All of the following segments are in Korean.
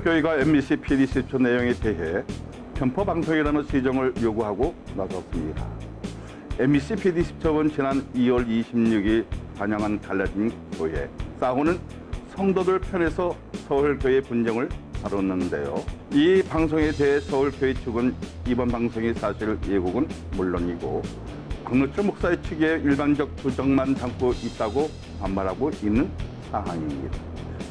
서울교회가 MBC PD10초 내용에 대해 편파 방송이라는 시정을 요구하고 나섰습니다. MBC PD10첩은 지난 2월 26일 반영한 갈라진 교회, 싸우는 성도들 편에서 서울교회 분쟁을 다뤘는데요. 이 방송에 대해 서울교회 측은 이번 방송이 사실 예고는 물론이고 박노철 목사의 측에 일반적 부정만 담고 있다고 반발하고 있는 상황입니다.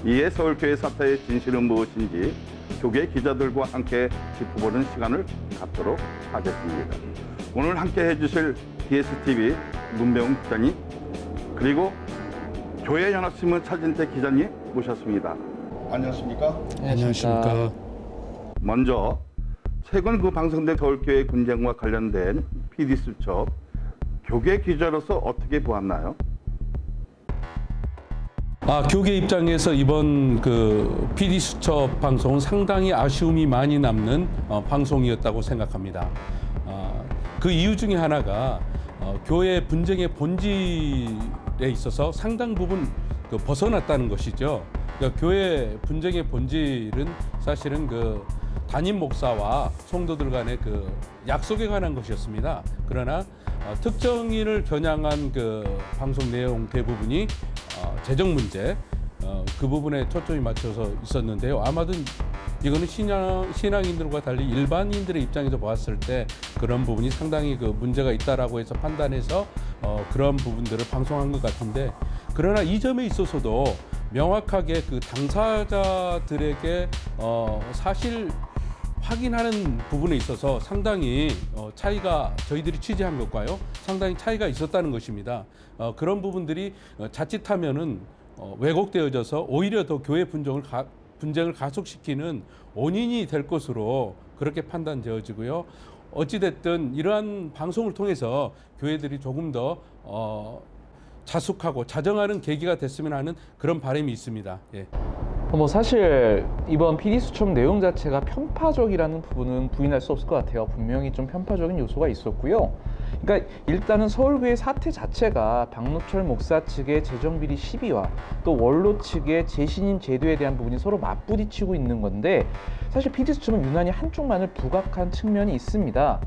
이에 서울교회 사태의 진실은 무엇인지 교계 기자들과 함께 짚어보는 시간을 갖도록 하겠습니다. 오늘 함께 해주실 DSTV 문배웅 기자님, 그리고 교회연합신문 차진태 기자님 모셨습니다. 안녕하십니까? 네, 안녕하십니까? 먼저 최근 방송된 서울교회 분쟁과 관련된 PD10첩, 교계 기자로서 어떻게 보았나요? 교계 입장에서 이번 PD10첩 방송은 상당히 아쉬움이 많이 남는 방송이었다고 생각합니다. 그 이유 중에 하나가 교회 분쟁의 본질에 있어서 상당 부분 벗어났다는 것이죠. 그러니까 교회 분쟁의 본질은 사실은 담임 목사와 성도들 간의 약속에 관한 것이었습니다. 그러나 특정인을 겨냥한 방송 내용 대부분이 재정 문제, 그 부분에 초점이 맞춰서 있었는데요. 아마도 이거는 신앙인들과 달리 일반인들의 입장에서 보았을 때 그런 부분이 상당히 문제가 있다라고 해서 판단해서 그런 부분들을 방송한 것 같은데, 그러나 이 점에 있어서도 명확하게 당사자들에게 사실 확인하는 부분에 있어서 상당히 차이가, 저희들이 취재한 것과요, 상당히 차이가 있었다는 것입니다. 그런 부분들이 자칫하면은 왜곡되어져서 오히려 더 교회 분쟁을 가속시키는 원인이 될 것으로 그렇게 판단되어지고요. 어찌됐든 이러한 방송을 통해서 교회들이 조금 더 자숙하고 자정하는 계기가 됐으면 하는 그런 바람이 있습니다. 예. 사실 이번 PD10첩 내용 자체가 편파적이라는 부분은 부인할 수 없을 것 같아요. 분명히 좀 편파적인 요소가 있었고요. 그러니까 일단은 서울교회 사태 자체가 박노철 목사 측의 재정비리 시비와 또 원로 측의 재신임 제도에 대한 부분이 서로 맞부딪히고 있는 건데, 사실 PD10첩은 유난히 한쪽만을 부각한 측면이 있습니다.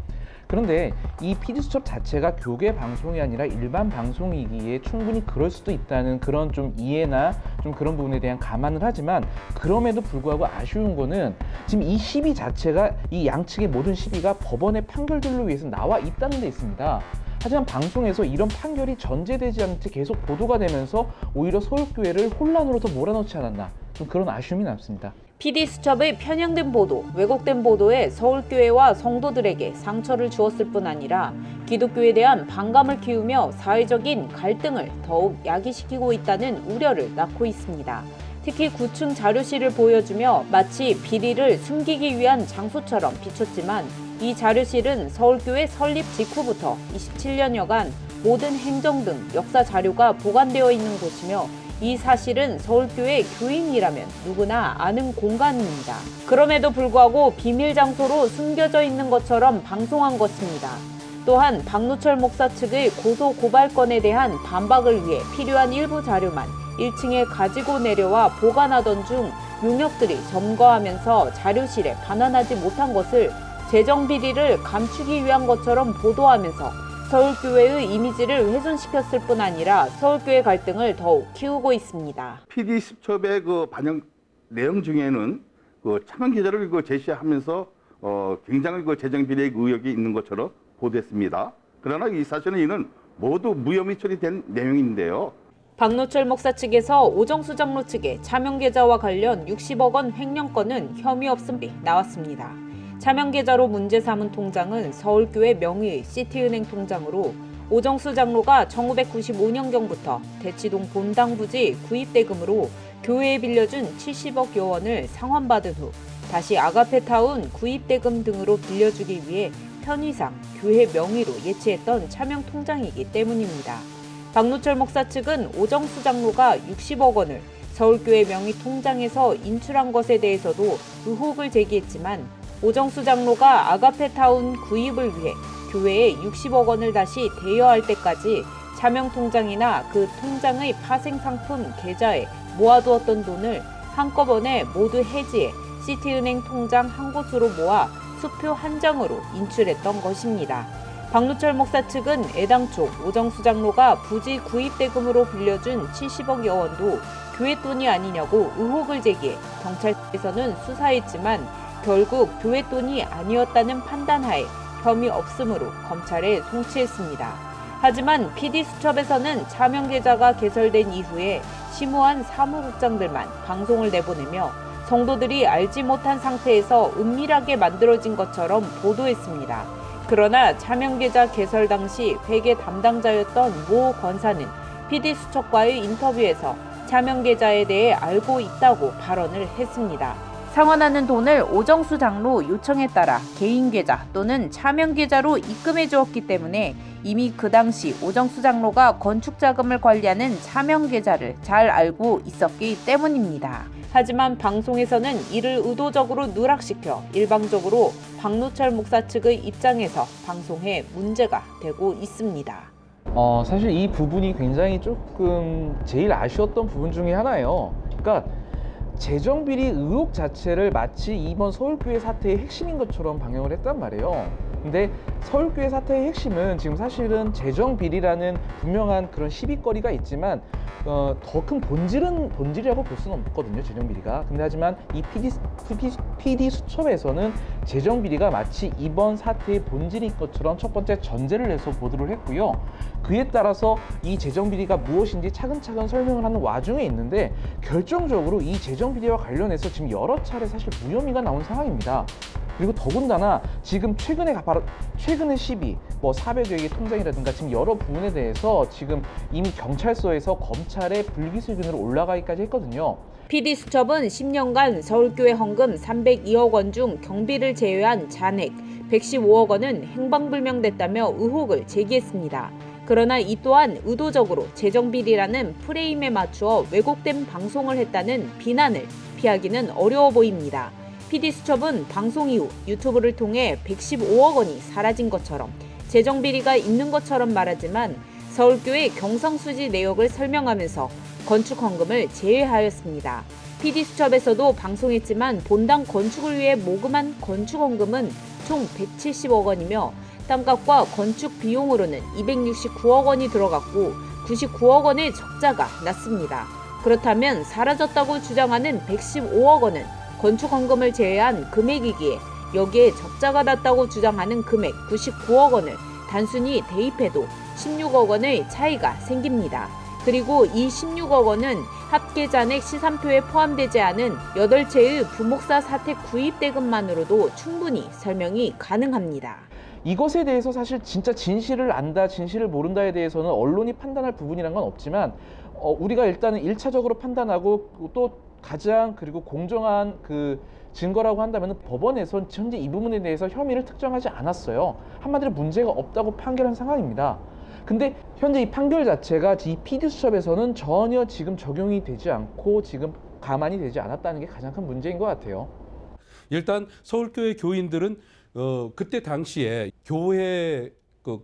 그런데 이 PD10첩 자체가 교계 방송이 아니라 일반 방송이기에 충분히 그럴 수도 있다는 그런 좀 이해나 좀 그런 부분에 대한 감안을 하지만, 그럼에도 불구하고 아쉬운 거는 지금 이 시비 자체가, 이 양측의 모든 시비가 법원의 판결들로 위해서 나와 있다는 데 있습니다. 하지만 방송에서 이런 판결이 전제되지 않은 채 계속 보도가 되면서 오히려 서울교회를 혼란으로 더 몰아넣지 않았나, 좀 그런 아쉬움이 남습니다. PD10첩의 편향된 보도, 왜곡된 보도에 서울교회와 성도들에게 상처를 주었을 뿐 아니라 기독교에 대한 반감을 키우며 사회적인 갈등을 더욱 야기시키고 있다는 우려를 낳고 있습니다. 특히 구층 자료실을 보여주며 마치 비리를 숨기기 위한 장소처럼 비췄지만, 이 자료실은 서울교회 설립 직후부터 27년여간 모든 행정 등 역사 자료가 보관되어 있는 곳이며, 이 사실은 서울교회 교인이라면 누구나 아는 공간입니다. 그럼에도 불구하고 비밀 장소로 숨겨져 있는 것처럼 방송한 것입니다. 또한 박노철 목사 측의 고소 고발건에 대한 반박을 위해 필요한 일부 자료만 1층에 가지고 내려와 보관하던 중 용역들이 점거하면서 자료실에 반환하지 못한 것을 재정 비리를 감추기 위한 것처럼 보도하면서 서울교회의 이미지를 훼손시켰을 뿐 아니라 서울교회 갈등을 더욱 키우고 있습니다. PD10첩의 반영 내용 중에는 차명 기자를 제시하면서 굉장히 재정 비리의 의혹이 있는 것처럼 보도했습니다. 그러나 이 사실은 이는 모두 무혐의 처리된 내용인데요. 박노철 목사 측에서 오정수 장로 측의 차명 계좌와 관련 60억 원 횡령건은 혐의 없음이 나왔습니다. 차명 계좌로 문제 삼은 통장은 서울교회 명의의 시티은행 통장으로, 오정수 장로가 1995년경부터 대치동 본당 부지 구입대금으로 교회에 빌려준 70억여 원을 상환받은 후 다시 아가페타운 구입대금 등으로 빌려주기 위해 편의상 교회 명의로 예치했던 차명 통장이기 때문입니다. 박노철 목사 측은 오정수 장로가 60억 원을 서울교회 명의 통장에서 인출한 것에 대해서도 의혹을 제기했지만, 오정수 장로가 아가페타운 구입을 위해 교회에 60억 원을 다시 대여할 때까지 차명 통장이나 그 통장의 파생 상품 계좌에 모아두었던 돈을 한꺼번에 모두 해지해 FCT은행 통장 한 곳으로 모아 수표 한 장으로 인출했던 것입니다. 박누철 목사 측은 애당초 오정수 장로가 부지 구입 대금으로 빌려준 70억여 원도 교회 돈이 아니냐고 의혹을 제기해 경찰에서는 수사했지만 결국 교회 돈이 아니었다는 판단하에 혐의 없음으로 검찰에 송치했습니다. 하지만 PD수첩에서는 차명계좌가 개설된 이후에 심우한 사무국장들만 방송을 내보내며 성도들이 알지 못한 상태에서 은밀하게 만들어진 것처럼 보도했습니다. 그러나 차명계좌 개설 당시 회계 담당자였던 모 권사는 PD수첩과의 인터뷰에서 차명계좌에 대해 알고 있다고 발언을 했습니다. 상환하는 돈을 오정수 장로 요청에 따라 개인 계좌 또는 차명 계좌로 입금해 주었기 때문에 이미 그 당시 오정수 장로가 건축 자금을 관리하는 차명 계좌를 잘 알고 있었기 때문입니다. 하지만 방송에서는 이를 의도적으로 누락시켜 일방적으로 박누철 목사 측의 입장에서 방송에 문제가 되고 있습니다. 사실 이 부분이 굉장히 조금 제일 아쉬웠던 부분 중에 하나예요. 그러니까 재정비리 의혹 자체를 마치 이번 서울교회 사태의 핵심인 것처럼 방영을 했단 말이에요. 근데 서울교회 사태의 핵심은 지금 사실은 재정비리라는 분명한 그런 시비거리가 있지만 더 큰 본질이라고 볼 수는 없거든요, 재정비리가. 근데 하지만 이 PD 수첩에서는 재정비리가 마치 이번 사태의 본질인 것처럼 첫 번째 전제를 해서 보도를 했고요. 그에 따라서 이 재정비리가 무엇인지 차근차근 설명을 하는 와중에 있는데 결정적으로 이 재정비리와 관련해서 지금 여러 차례 사실 무혐의가 나온 상황입니다. 그리고 더군다나 지금 최근의 시비, 400여 개의 통장이라든가 지금 여러 부분에 대해서 지금 이미 경찰서에서 검찰의 불기소견으로 올라가기까지 했거든요. PD수첩은 10년간 서울교회 헌금 302억 원 중 경비를 제외한 잔액 115억 원은 행방불명됐다며 의혹을 제기했습니다. 그러나 이 또한 의도적으로 재정비리라는 프레임에 맞추어 왜곡된 방송을 했다는 비난을 피하기는 어려워 보입니다. PD수첩은 방송 이후 유튜브를 통해 115억 원이 사라진 것처럼 재정비리가 있는 것처럼 말하지만 서울교회 경성수지 내역을 설명하면서 건축헌금을 제외하였습니다. PD수첩에서도 방송했지만 본당 건축을 위해 모금한 건축헌금은 총 170억 원이며 땅값과 건축 비용으로는 269억 원이 들어갔고 99억 원의 적자가 났습니다. 그렇다면 사라졌다고 주장하는 115억 원은 건축헌금을 제외한 금액이기에 여기에 적자가 났다고 주장하는 금액 99억 원을 단순히 대입해도 16억 원의 차이가 생깁니다. 그리고 이 16억 원은 합계 잔액 시산표에 포함되지 않은 8채의 부목사 사택 구입 대금만으로도 충분히 설명이 가능합니다. 이것에 대해서 사실 진짜 진실을 안다, 진실을 모른다에 대해서는 언론이 판단할 부분이란 건 없지만 우리가 일단은 1차적으로 판단하고 또 가장 그리고 공정한 그 증거라고 한다면 법원에선 현재 이 부분에 대해서 혐의를 특정하지 않았어요. 한마디로 문제가 없다고 판결한 상황입니다. 근데 현재 이 판결 자체가 이 PD수첩에서는 전혀 지금 적용이 되지 않고 지금 가만히 되지 않았다는 게 가장 큰 문제인 것 같아요. 일단 서울교회 교인들은 그때 당시에 교회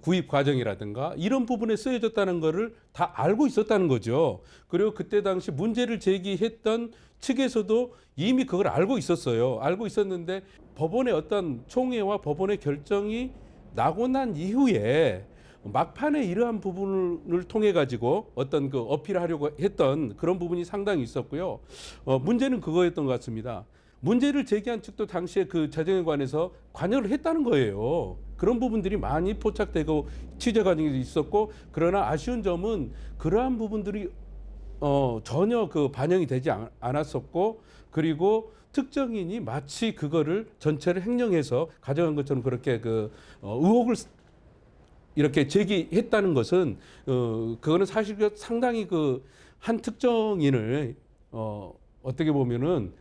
구입 과정이라든가 이런 부분에 쓰여졌다는 것을 다 알고 있었다는 거죠. 그리고 그때 당시 문제를 제기했던 측에서도 이미 그걸 알고 있었어요. 알고 있었는데 법원의 어떤 총회와 법원의 결정이 나고 난 이후에 막판에 이러한 부분을 통해 가지고 어떤 그 어필하려고 했던 그런 부분이 상당히 있었고요. 문제는 그거였던 것 같습니다. 문제를 제기한 측도 당시에 그 재정에 관해서 관여를 했다는 거예요. 그런 부분들이 많이 포착되고 취재 과정이 있었고, 그러나 아쉬운 점은 그러한 부분들이 전혀 그 반영이 되지 않았었고, 그리고 특정인이 마치 그거를 전체를 횡령해서 가져간 것처럼 그렇게 그 의혹을 이렇게 제기했다는 것은 그거는 사실 상당히 그 한 특정인을 어떻게 보면은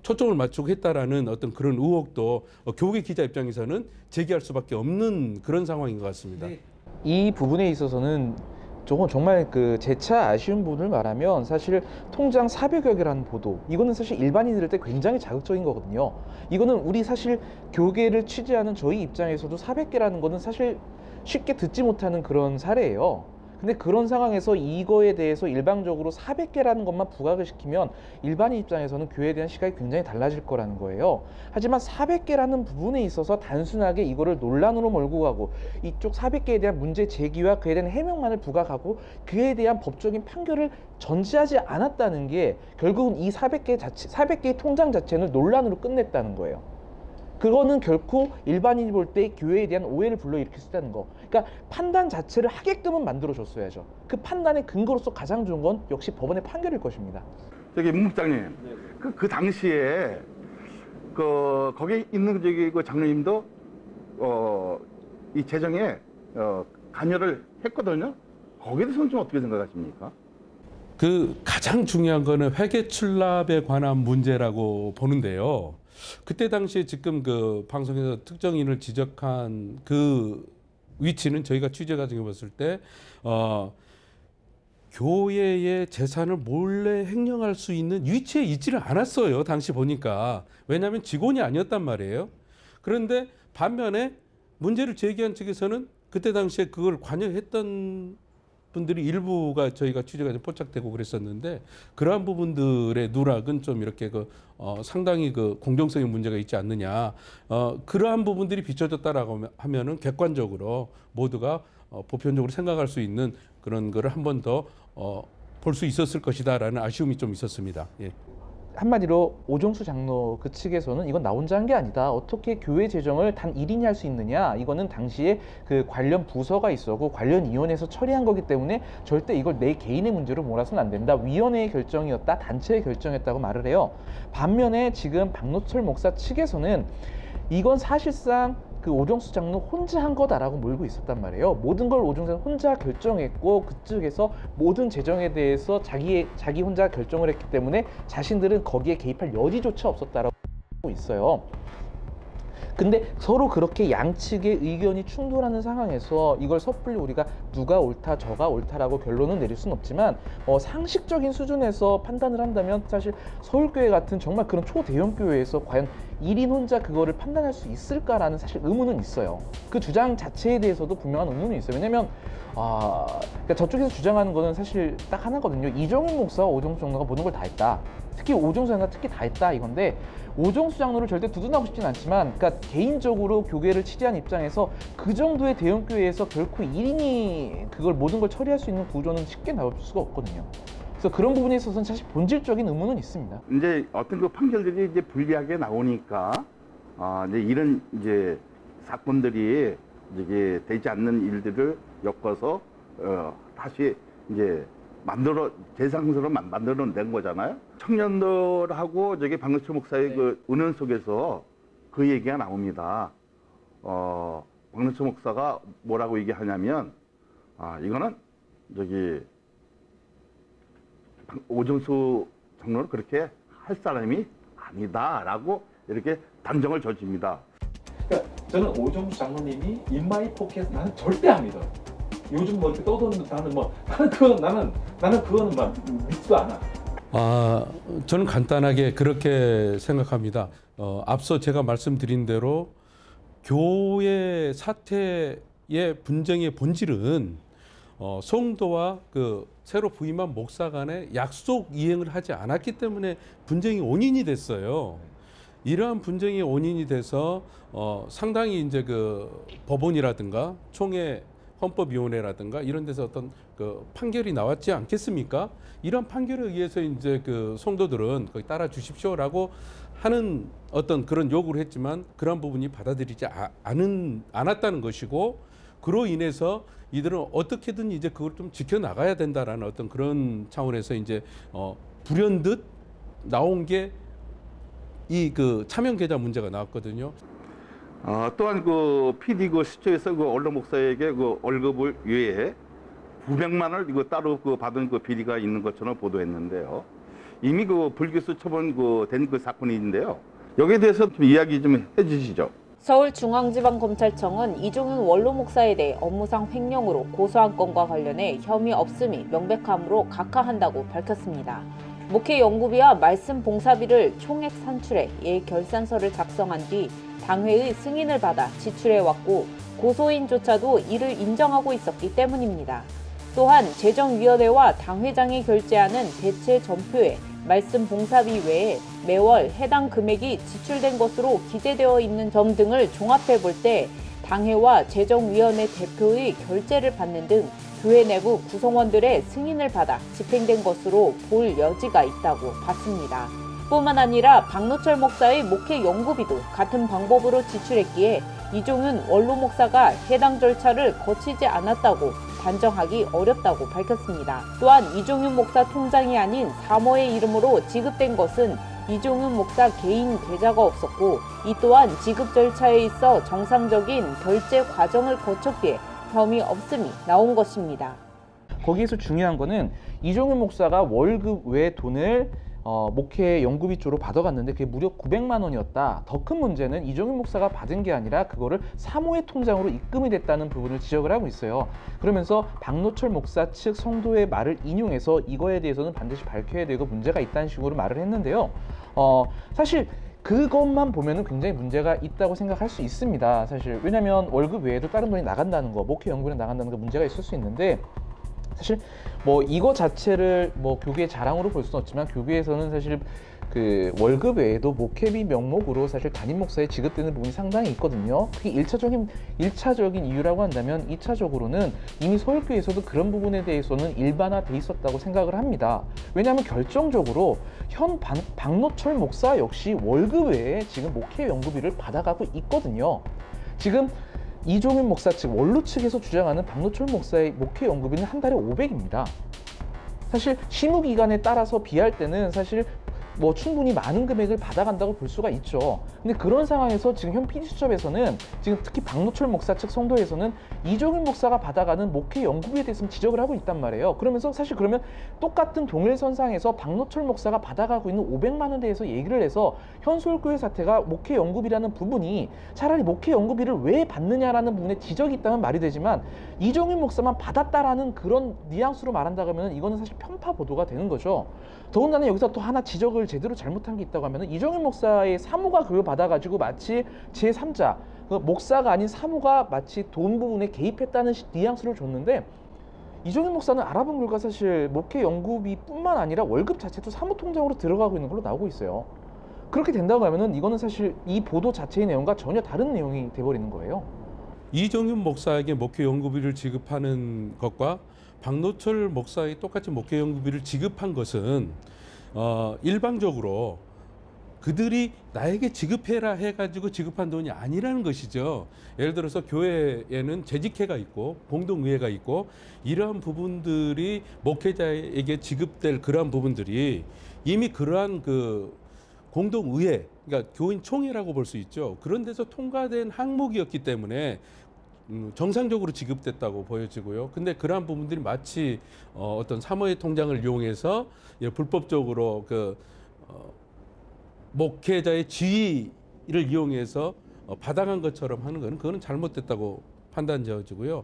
초점을 맞추고 했다라는 어떤 그런 의혹도 교계 기자 입장에서는 제기할 수밖에 없는 그런 상황인 것 같습니다. 이 부분에 있어서는 정말 그 재차 아쉬운 부분을 말하면 사실 통장 400여 개라는 보도, 이거는 사실 일반인들 때 굉장히 자극적인 거거든요. 이거는 우리 사실 교계를 취재하는 저희 입장에서도 400개라는 거는 사실 쉽게 듣지 못하는 그런 사례예요. 근데 그런 상황에서 이거에 대해서 일방적으로 400개라는 것만 부각을 시키면 일반인 입장에서는 교회에 대한 시각이 굉장히 달라질 거라는 거예요. 하지만 400개라는 부분에 있어서 단순하게 이거를 논란으로 몰고 가고 이쪽 400개에 대한 문제 제기와 그에 대한 해명만을 부각하고 그에 대한 법적인 판결을 전제하지 않았다는 게 결국은 이 400개의 통장 자체는 논란으로 끝냈다는 거예요. 그거는 결코 일반인이 볼 때 교회에 대한 오해를 불러일으킬 수 있다는 거. 그러니까 판단 자체를 하게끔은 만들어줬어야죠. 그 판단의 근거로서 가장 좋은 건 역시 법원의 판결일 것입니다. 저기 문 국장님, 그 당시에 거기 있는 그 장로님도 이 재정에 관여를 했거든요. 거기에 대해서는 좀 어떻게 생각하십니까? 그 가장 중요한 거는 회계 출납에 관한 문제라고 보는데요. 그때 당시에 지금 그 방송에서 특정인을 지적한 그 위치는 저희가 취재 과정에 봤을 때 교회의 재산을 몰래 횡령할 수 있는 위치에 있지를 않았어요. 당시 보니까. 왜냐하면 직원이 아니었단 말이에요. 그런데 반면에 문제를 제기한 측에서는 그때 당시에 그걸 관여했던 분들이 일부가 저희가 취재가 좀 포착되고 그랬었는데 그러한 부분들의 누락은 좀 이렇게 상당히 그 공정성의 문제가 있지 않느냐. 그러한 부분들이 비춰졌다라고 하면은 객관적으로 모두가 보편적으로 생각할 수 있는 그런 거를 한 번 더 볼 수 있었을 것이다라는 아쉬움이 좀 있었습니다. 예. 한마디로 오종수 장로 그 측에서는 이건 나 혼자 한 게 아니다. 어떻게 교회 재정을 단 1인이 할 수 있느냐. 이거는 당시에 그 관련 부서가 있었고 관련 위원회에서 처리한 거기 때문에 절대 이걸 내 개인의 문제로 몰아서는 안 된다. 위원회의 결정이었다. 단체의 결정이었다고 말을 해요. 반면에 지금 박노철 목사 측에서는 이건 사실상 그 오종수 장로 혼자 한 거다라고 몰고 있었단 말이에요. 모든 걸 오종수 혼자 결정했고 그쪽에서 모든 재정에 대해서 자기 혼자 결정을 했기 때문에 자신들은 거기에 개입할 여지조차 없었다라고 있어요. 근데 서로 그렇게 양측의 의견이 충돌하는 상황에서 이걸 섣불리 우리가 누가 옳다 저가 옳다라고 결론은 내릴 수는 없지만 상식적인 수준에서 판단을 한다면 사실 서울교회 같은 정말 그런 초대형 교회에서 과연 1인 혼자 그거를 판단할 수 있을까라는 사실 의문은 있어요. 그 주장 자체에 대해서도 분명한 의문이 있어요. 왜냐면 그러니까 저쪽에서 주장하는 거는 사실 딱 하나거든요. 이정훈 목사와 오종수 장로가 모든 걸 다 했다. 특히 오종수 장로가 특히 다 했다 이건데 오종수 장로를 절대 두둔하고 싶진 않지만 그러니까 개인적으로 교계를 취재한 입장에서 그 정도의 대형 교회에서 결코 1인이 그걸 모든 걸 처리할 수 있는 구조는 쉽게 나올 수가 없거든요. 그래서 그런 부분에 있어서는 사실 본질적인 의문은 있습니다. 이제 어떤 그 판결들이 이제 불리하게 나오니까 이제 이런 이제 사건들이 이게 되지 않는 일들을 엮어서 다시 이제 재상스러워 만들어낸 거잖아요. 청년들하고 저기 박노철 목사의 그 은연 속에서 그 얘기가 나옵니다. 박노철 목사가 뭐라고 얘기하냐면 이거는 저기 오종수 장로를 그렇게 할 사람이 아니다라고 이렇게 단정을 져줍니다. 그러니까 저는 오종수 장로님이 인마이 포켓 나는 절대 안 믿어요. 요즘 뭐 이렇게 떠도는 나는 그거는 막 믿지도 않아. 저는 간단하게 그렇게 생각합니다. 앞서 제가 말씀드린 대로 교회 사태의 분쟁의 본질은 성도와 그 새로 부임한 목사 간의 약속 이행을 하지 않았기 때문에 분쟁이 원인이 됐어요. 이러한 분쟁의 원인이 돼서 상당히 이제 그 법원이라든가 총회 헌법위원회라든가 이런 데서 어떤 그 판결이 나왔지 않겠습니까? 이런 판결에 의해서 이제 그 성도들은 거기 따라 주십시오라고 하는 어떤 그런 요구를 했지만 그런 부분이 받아들이지 않았다는 것이고 그로 인해서 이들은 어떻게든 이제 그걸 좀 지켜나가야 된다라는 어떤 그런 차원에서 이제 불현듯 나온 게 이 그 차명 계좌 문제가 나왔거든요. 또한 그 PD 그 시초에서 그 언론 목사에게 그 월급을 외에 900만 원을 따로 그 받은 그 비리가 있는 것처럼 보도했는데요. 이미 그 불기소 처분 된 그 사건인데요. 여기에 대해서 좀 이야기 좀 해주시죠. 서울중앙지방검찰청은 이종윤 원로 목사에 대해 업무상 횡령으로 고소한 건과 관련해 혐의 없음이 명백함으로 각하한다고 밝혔습니다. 목회 연구비와 말씀 봉사비를 총액 산출해 결산서를 작성한 뒤 당회의 승인을 받아 지출해왔고 고소인조차도 이를 인정하고 있었기 때문입니다. 또한 재정위원회와 당회장이 결제하는 대체 전표에 말씀 봉사비 외에 매월 해당 금액이 지출된 것으로 기재되어 있는 점 등을 종합해 볼 때 당회와 재정위원회 대표의 결제를 받는 등 교회 내부 구성원들의 승인을 받아 집행된 것으로 볼 여지가 있다고 봤습니다. 뿐만 아니라 박노철 목사의 목회 연구비도 같은 방법으로 지출했기에 이종윤 원로 목사가 해당 절차를 거치지 않았다고 단정하기 어렵다고 밝혔습니다. 또한 이종윤 목사 통장이 아닌 사모의 이름으로 지급된 것은 이종윤 목사 개인 계좌가 없었고 이 또한 지급 절차에 있어 정상적인 결제 과정을 거쳤기에 혐의 없음이 나온 것입니다. 거기에서 중요한 거는 이종윤 목사가 월급 외 돈을 목회 연구비 쪽으로 받아갔는데 그게 무려 900만 원이었다. 더 큰 문제는 이종윤 목사가 받은 게 아니라 그거를 사모의 통장으로 입금이 됐다는 부분을 지적을 하고 있어요. 그러면서 박노철 목사 측 성도의 말을 인용해서 이거에 대해서는 반드시 밝혀야 되고 문제가 있다는 식으로 말을 했는데요. 사실 그것만 보면은 굉장히 문제가 있다고 생각할 수 있습니다. 사실 왜냐하면 월급 외에도 다른 돈이 나간다는 거, 목회 연구비 나간다는 거 문제가 있을 수 있는데 사실 뭐 이거 자체를 뭐 교계의 자랑으로 볼 수는 없지만 교계에서는 사실 그 월급 외에도 목회비 명목으로 사실 담임 목사에 지급되는 부분이 상당히 있거든요. 그게 1차적인 이유라고 한다면 2차적으로는 이미 서울교회에서도 그런 부분에 대해서는 일반화돼 있었다고 생각을 합니다. 왜냐하면 결정적으로 현 박노철 목사 역시 월급 외에 지금 목회 연구비를 받아가고 있거든요. 지금 이종윤 목사 측, 원로 측에서 주장하는 박노철 목사의 목회 연구비는 한 달에 500입니다. 사실 실무기간에 따라서 비할 때는 사실 뭐 충분히 많은 금액을 받아간다고 볼 수가 있죠. 근데 그런 상황에서 지금 현 PD수첩에서는 지금 특히 박노철 목사 측 성도에서는 이종윤 목사가 받아가는 목회 연구비에 대해서 지적을 하고 있단 말이에요. 그러면서 사실 그러면 똑같은 동일선상에서 박노철 목사가 받아가고 있는 500만 원에 대해서 얘기를 해서 현 서울교회 사태가 목회 연구비라는 부분이 차라리 목회 연구비를 왜 받느냐라는 부분에 지적이 있다면 말이 되지만 이종윤 목사만 받았다라는 그런 뉘앙스로 말한다고 하면 이거는 사실 편파 보도가 되는 거죠. 더군다나 여기서 또 하나 지적을 제대로 잘못한 게 있다고 하면 이종윤 목사의 사모가 그걸 받아가지고 마치 제3자, 그 목사가 아닌 사모가 마치 돈 부분에 개입했다는 뉘앙스를 줬는데 이종윤 목사는 알아본 결과 사실 목회 연구비뿐만 아니라 월급 자체도 사모통장으로 들어가고 있는 걸로 나오고 있어요. 그렇게 된다고 하면은 이거는 사실 이 보도 자체의 내용과 전혀 다른 내용이 돼버리는 거예요. 이종윤 목사에게 목회 연구비를 지급하는 것과 박노철 목사에게 똑같이 목회 연구비를 지급한 것은 일방적으로 그들이 나에게 지급해라 해가지고 지급한 돈이 아니라는 것이죠. 예를 들어서 교회에는 재직회가 있고 공동의회가 있고 이러한 부분들이 목회자에게 지급될 그러한 부분들이 이미 그러한 그 공동의회, 그러니까 교인 총회라고 볼 수 있죠. 그런 데서 통과된 항목이었기 때문에 정상적으로 지급됐다고 보여지고요. 근데 그러한 부분들이 마치 어떤 사모의 통장을 이용해서 불법적으로 그 목회자의 지위를 이용해서 받아간 것처럼 하는 것은 그거는 잘못됐다고 판단되어지고요.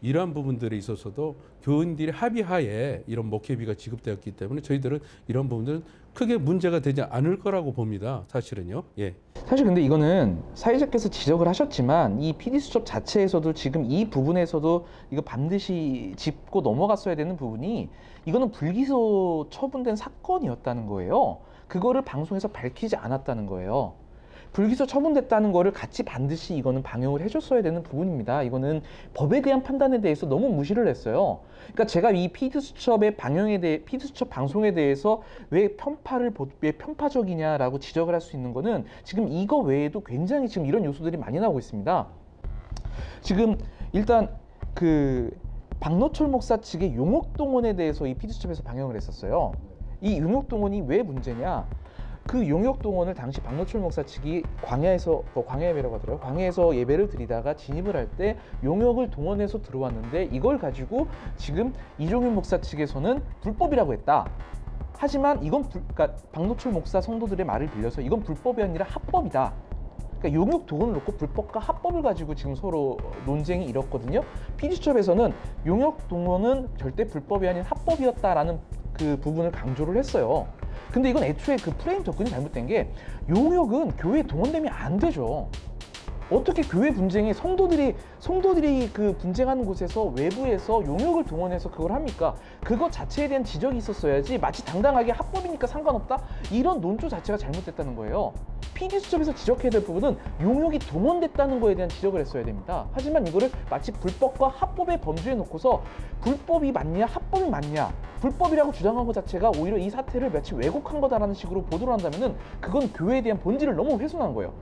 이러한 부분들에 있어서도 교인들이 합의하에 이런 목회비가 지급되었기 때문에 저희들은 이런 부분들은 크게 문제가 되지 않을 거라고 봅니다. 사실은요. 예. 사실 근데 이거는 사회자께서 지적을 하셨지만 이 PD수첩 자체에서도 지금 이 부분에서도 이거 반드시 짚고 넘어갔어야 되는 부분이 이거는 불기소 처분된 사건이었다는 거예요. 그거를 방송에서 밝히지 않았다는 거예요. 불기소 처분됐다는 거를 같이 반드시 이거는 방영을 해줬어야 되는 부분입니다. 이거는 법에 대한 판단에 대해서 너무 무시를 했어요. 그러니까 제가 이 PD수첩의 방영에 대해, PD수첩 방송에 대해서 왜 편파적이냐라고 지적을 할 수 있는 거는 지금 이거 외에도 굉장히 지금 이런 요소들이 많이 나오고 있습니다. 지금 일단 그 박노철 목사 측의 용역동원에 대해서 이 PD수첩에서 방영을 했었어요. 이 용역동원이 왜 문제냐? 그 용역동원을 당시 박노철 목사 측이 광야에서 광야예배라고 하더라고요. 광야에서 예배를 드리다가 진입을 할 때 용역을 동원해서 들어왔는데 이걸 가지고 지금 이종윤 목사 측에서는 불법이라고 했다. 하지만 이건 그러니까 박노철 목사 성도들의 말을 빌려서 이건 불법이 아니라 합법이다. 그러니까 용역 동원을 놓고 불법과 합법을 가지고 지금 서로 논쟁이 일었거든요. PD수첩에서는 용역 동원은 절대 불법이 아닌 합법이었다라는 그 부분을 강조를 했어요. 근데 이건 애초에 그 프레임 접근이 잘못된 게 용역은 교회에 동원되면 안 되죠. 어떻게 교회 분쟁에 성도들이 그 분쟁하는 곳에서 외부에서 용역을 동원해서 그걸 합니까? 그것 자체에 대한 지적이 있었어야지 마치 당당하게 합법이니까 상관없다? 이런 논조 자체가 잘못됐다는 거예요. PD수첩에서 지적해야 될 부분은 용역이 동원됐다는 거에 대한 지적을 했어야 됩니다. 하지만 이거를 마치 불법과 합법의 범주에 놓고서 불법이 맞냐 합법이 맞냐 불법이라고 주장한 것 자체가 오히려 이 사태를 마치 왜곡한 거다라는 식으로 보도를 한다면은 그건 교회에 대한 본질을 너무 훼손한 거예요.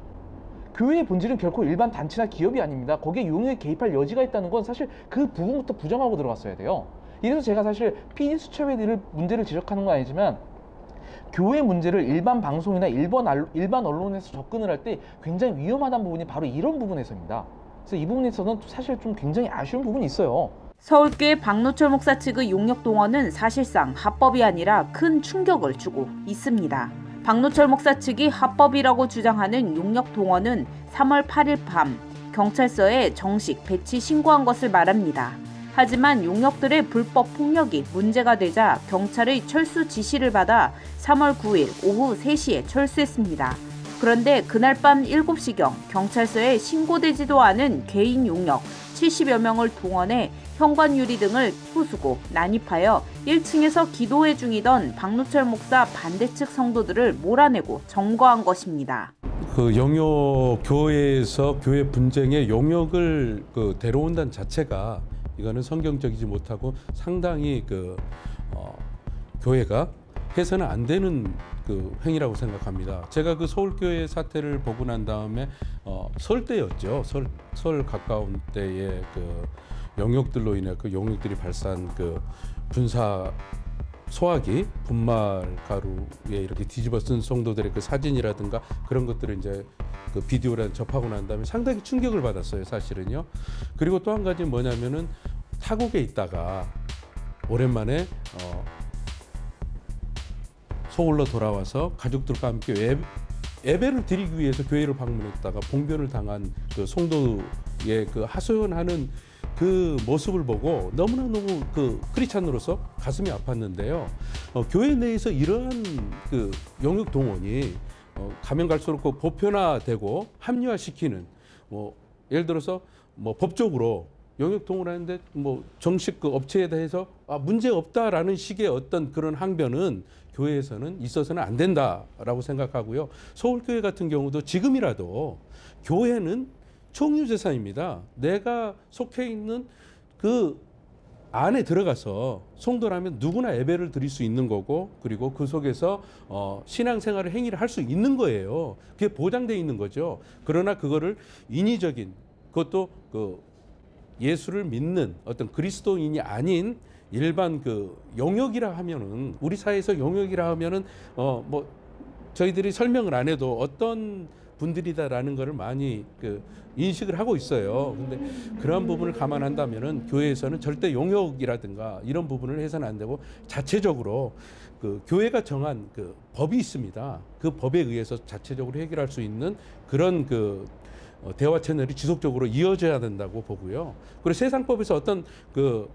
교회의 본질은 결코 일반 단체나 기업이 아닙니다. 거기에 용역에 개입할 여지가 있다는 건 사실 그 부분부터 부정하고 들어갔어야 돼요. 이래서 제가 사실 PD수첩에 대한 문제를 지적하는 건 아니지만 교회 문제를 일반 방송이나 일반 언론에서 접근을 할 때 굉장히 위험하다는 부분이 바로 이런 부분에서입니다. 그래서 이 부분에서는 사실 좀 굉장히 아쉬운 부분이 있어요. 서울교회 박노철 목사 측의 용역 동원은 사실상 합법이 아니라 큰 충격을 주고 있습니다. 박노철 목사 측이 합법이라고 주장하는 용역 동원은 3월 8일 밤 경찰서에 정식 배치 신고한 것을 말합니다. 하지만 용역들의 불법 폭력이 문제가 되자 경찰의 철수 지시를 받아 3월 9일 오후 3시에 철수했습니다. 그런데 그날 밤 7시경 경찰서에 신고되지도 않은 개인 용역 70여 명을 동원해 현관 유리 등을 부수고 난입하여 1층에서 기도회 중이던 박노철 목사 반대측 성도들을 몰아내고 점거한 것입니다. 그 용역 교회에서 교회 분쟁에 용역을 데려온다는 자체가 이거는 성경적이지 못하고 상당히 교회가 해서는 안 되는 그 행위라고 생각합니다. 제가 그 서울교회 사태를 보고 난 다음에 설 때였죠. 설 가까운 때에 그 영역들로 인해 그 용역들이 발산 그 분사 소화기 분말 가루에 이렇게 뒤집어 쓴 성도들의 그 사진이라든가 그런 것들을 이제 그 비디오를 접하고 난 다음에 상당히 충격을 받았어요, 사실은요. 그리고 또 한 가지 뭐냐면은 타국에 있다가 오랜만에 서울로 돌아와서 가족들과 함께 예배를 드리기 위해서 교회를 방문했다가 봉변을 당한 그 성도의 그 하소연하는 그 모습을 보고 너무너무 그 크리스찬으로서 가슴이 아팠는데요. 교회 내에서 이러한 그 용역 동원이 가면 갈수록 그 보편화되고 합리화시키는 예를 들어서 법적으로 용역 동원하는데 정식 그 업체에 대해서 문제 없다라는 식의 어떤 그런 항변은 교회에서는 있어서는 안 된다라고 생각하고요. 서울교회 같은 경우도 지금이라도 교회는 총유재산입니다. 내가 속해 있는 그 안에 들어가서 성도라면 누구나 예배를 드릴 수 있는 거고 그리고 그 속에서 신앙생활을 행위를 할 수 있는 거예요. 그게 보장되어 있는 거죠. 그러나 그거를 인위적인 그것도 그 예수를 믿는 어떤 그리스도인이 아닌 일반 그 용역이라 하면은 우리 사회에서 용역이라 하면은 저희들이 설명을 안 해도 어떤 분들이다라는 것을 많이 그 인식을 하고 있어요. 근데 그러한 부분을 감안한다면은 교회에서는 절대 용역이라든가 이런 부분을 해서는 안 되고 자체적으로 그 교회가 정한 그 법이 있습니다. 그 법에 의해서 자체적으로 해결할 수 있는 그런 그 대화 채널이 지속적으로 이어져야 된다고 보고요. 그리고 세상법에서 어떤 그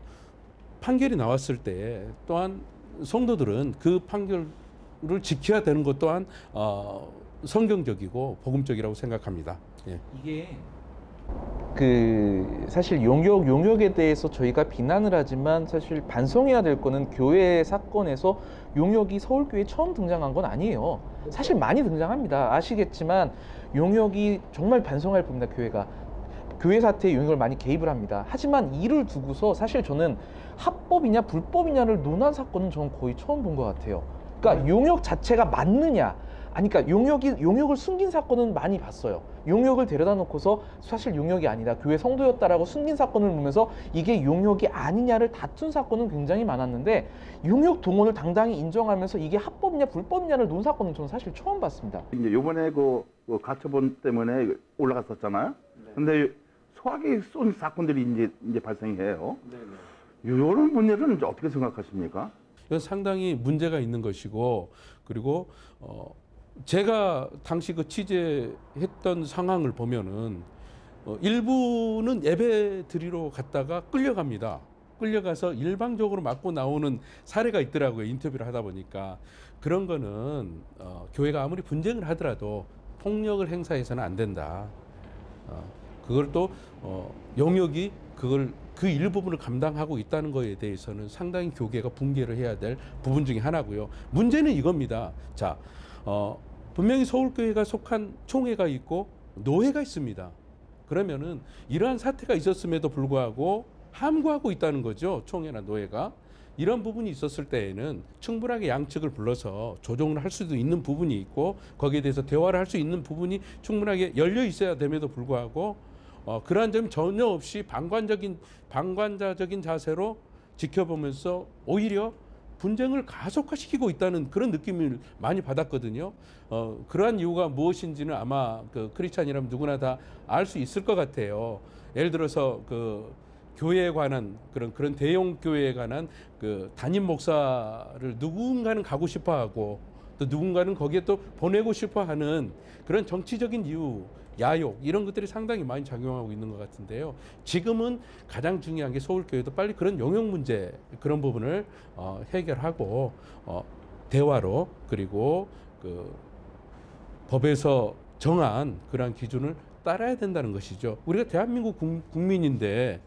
판결이 나왔을 때 또한 성도들은 그 판결을 지켜야 되는 것 또한 성경적이고 복음적이라고 생각합니다. 예. 이게 그 사실 용역에 대해서 저희가 비난을 하지만 사실 반성해야 될 거는 교회 사건에서 용역이 서울교회에 처음 등장한 건 아니에요. 사실 많이 등장합니다. 아시겠지만 용역이 정말 반성할 부분이다. 교회가 교회 사태에 용역을 많이 개입을 합니다. 하지만 이를 두고서 사실 저는 합법이냐 불법이냐를 논한 사건은 저는 거의 처음 본 것 같아요. 그러니까 용역 자체가 맞느냐 아니 그러니까 용역을 숨긴 사건은 많이 봤어요. 용역을 데려다 놓고서 사실 용역이 아니다. 교회 성도였다라고 숨긴 사건을 보면서 이게 용역이 아니냐를 다툰 사건은 굉장히 많았는데 용역 동원을 당당히 인정하면서 이게 합법이냐 불법이냐를 논 사건은 저는 사실 처음 봤습니다. 이제 요번에 그 가처분 때문에 올라갔었잖아요. 근데 소화기 쏜 사건들이 이제 발생해요. 이런 문제는 이제 어떻게 생각하십니까? 이건 상당히 문제가 있는 것이고 그리고 제가 당시 그 취재했던 상황을 보면은 일부는 예배 드리러 갔다가 끌려갑니다. 끌려가서 일방적으로 맞고 나오는 사례가 있더라고요. 인터뷰를 하다 보니까 그런 거는 교회가 아무리 분쟁을 하더라도 폭력을 행사해서는 안 된다. 그걸 또 영역이 그걸 그 일부분을 감당하고 있다는 것에 대해서는 상당히 교계가 분개를 해야 될 부분 중에 하나고요. 문제는 이겁니다. 자, 분명히 서울교회가 속한 총회가 있고 노회가 있습니다. 그러면은 이러한 사태가 있었음에도 불구하고 함구하고 있다는 거죠. 총회나 노회가. 이런 부분이 있었을 때에는 충분하게 양측을 불러서 조정을 할 수도 있는 부분이 있고 거기에 대해서 대화를 할 수 있는 부분이 충분하게 열려 있어야 됨에도 불구하고 그러한 점이 전혀 없이 방관자적인 자세로 지켜보면서 오히려 분쟁을 가속화시키고 있다는 그런 느낌을 많이 받았거든요. 그러한 이유가 무엇인지는 아마 그 크리스찬이라면 누구나 다 알 수 있을 것 같아요. 예를 들어서 그 교회에 관한 그런 대형 교회에 관한 그 담임 목사를 누군가는 가고 싶어하고 또 누군가는 거기에 또 보내고 싶어하는 그런 정치적인 이유, 야욕 이런 것들이 상당히 많이 작용하고 있는 것 같은데요. 지금은 가장 중요한 게 서울교회도 빨리 그런 용역 문제 그런 부분을 해결하고 대화로 그리고 그 법에서 정한 그러한 기준을 따라야 된다는 것이죠. 우리가 대한민국 국민인데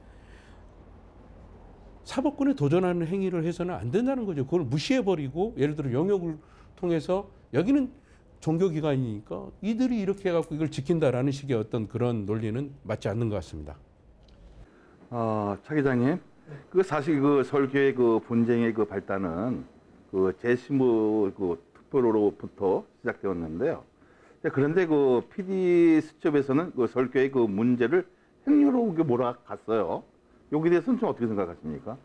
사법권에 도전하는 행위를 해서는 안 된다는 거죠. 그걸 무시해버리고 예를 들어 영역을 통해서 여기는 종교기관이니까 이들이 이렇게 해갖고 이걸 지킨다라는 식의 어떤 그런 논리는 맞지 않는 것 같습니다. 차 기자님, 그 사실 그 서울교회 그 분쟁의 그 발단은 그 재심의 그 투표로부터 시작되었는데요. 그런데 그 PD 수첩에서는 그 서울교회 그 문제를 행위로 몰아갔어요. 여기에 대해서는 좀 어떻게 생각하십니까?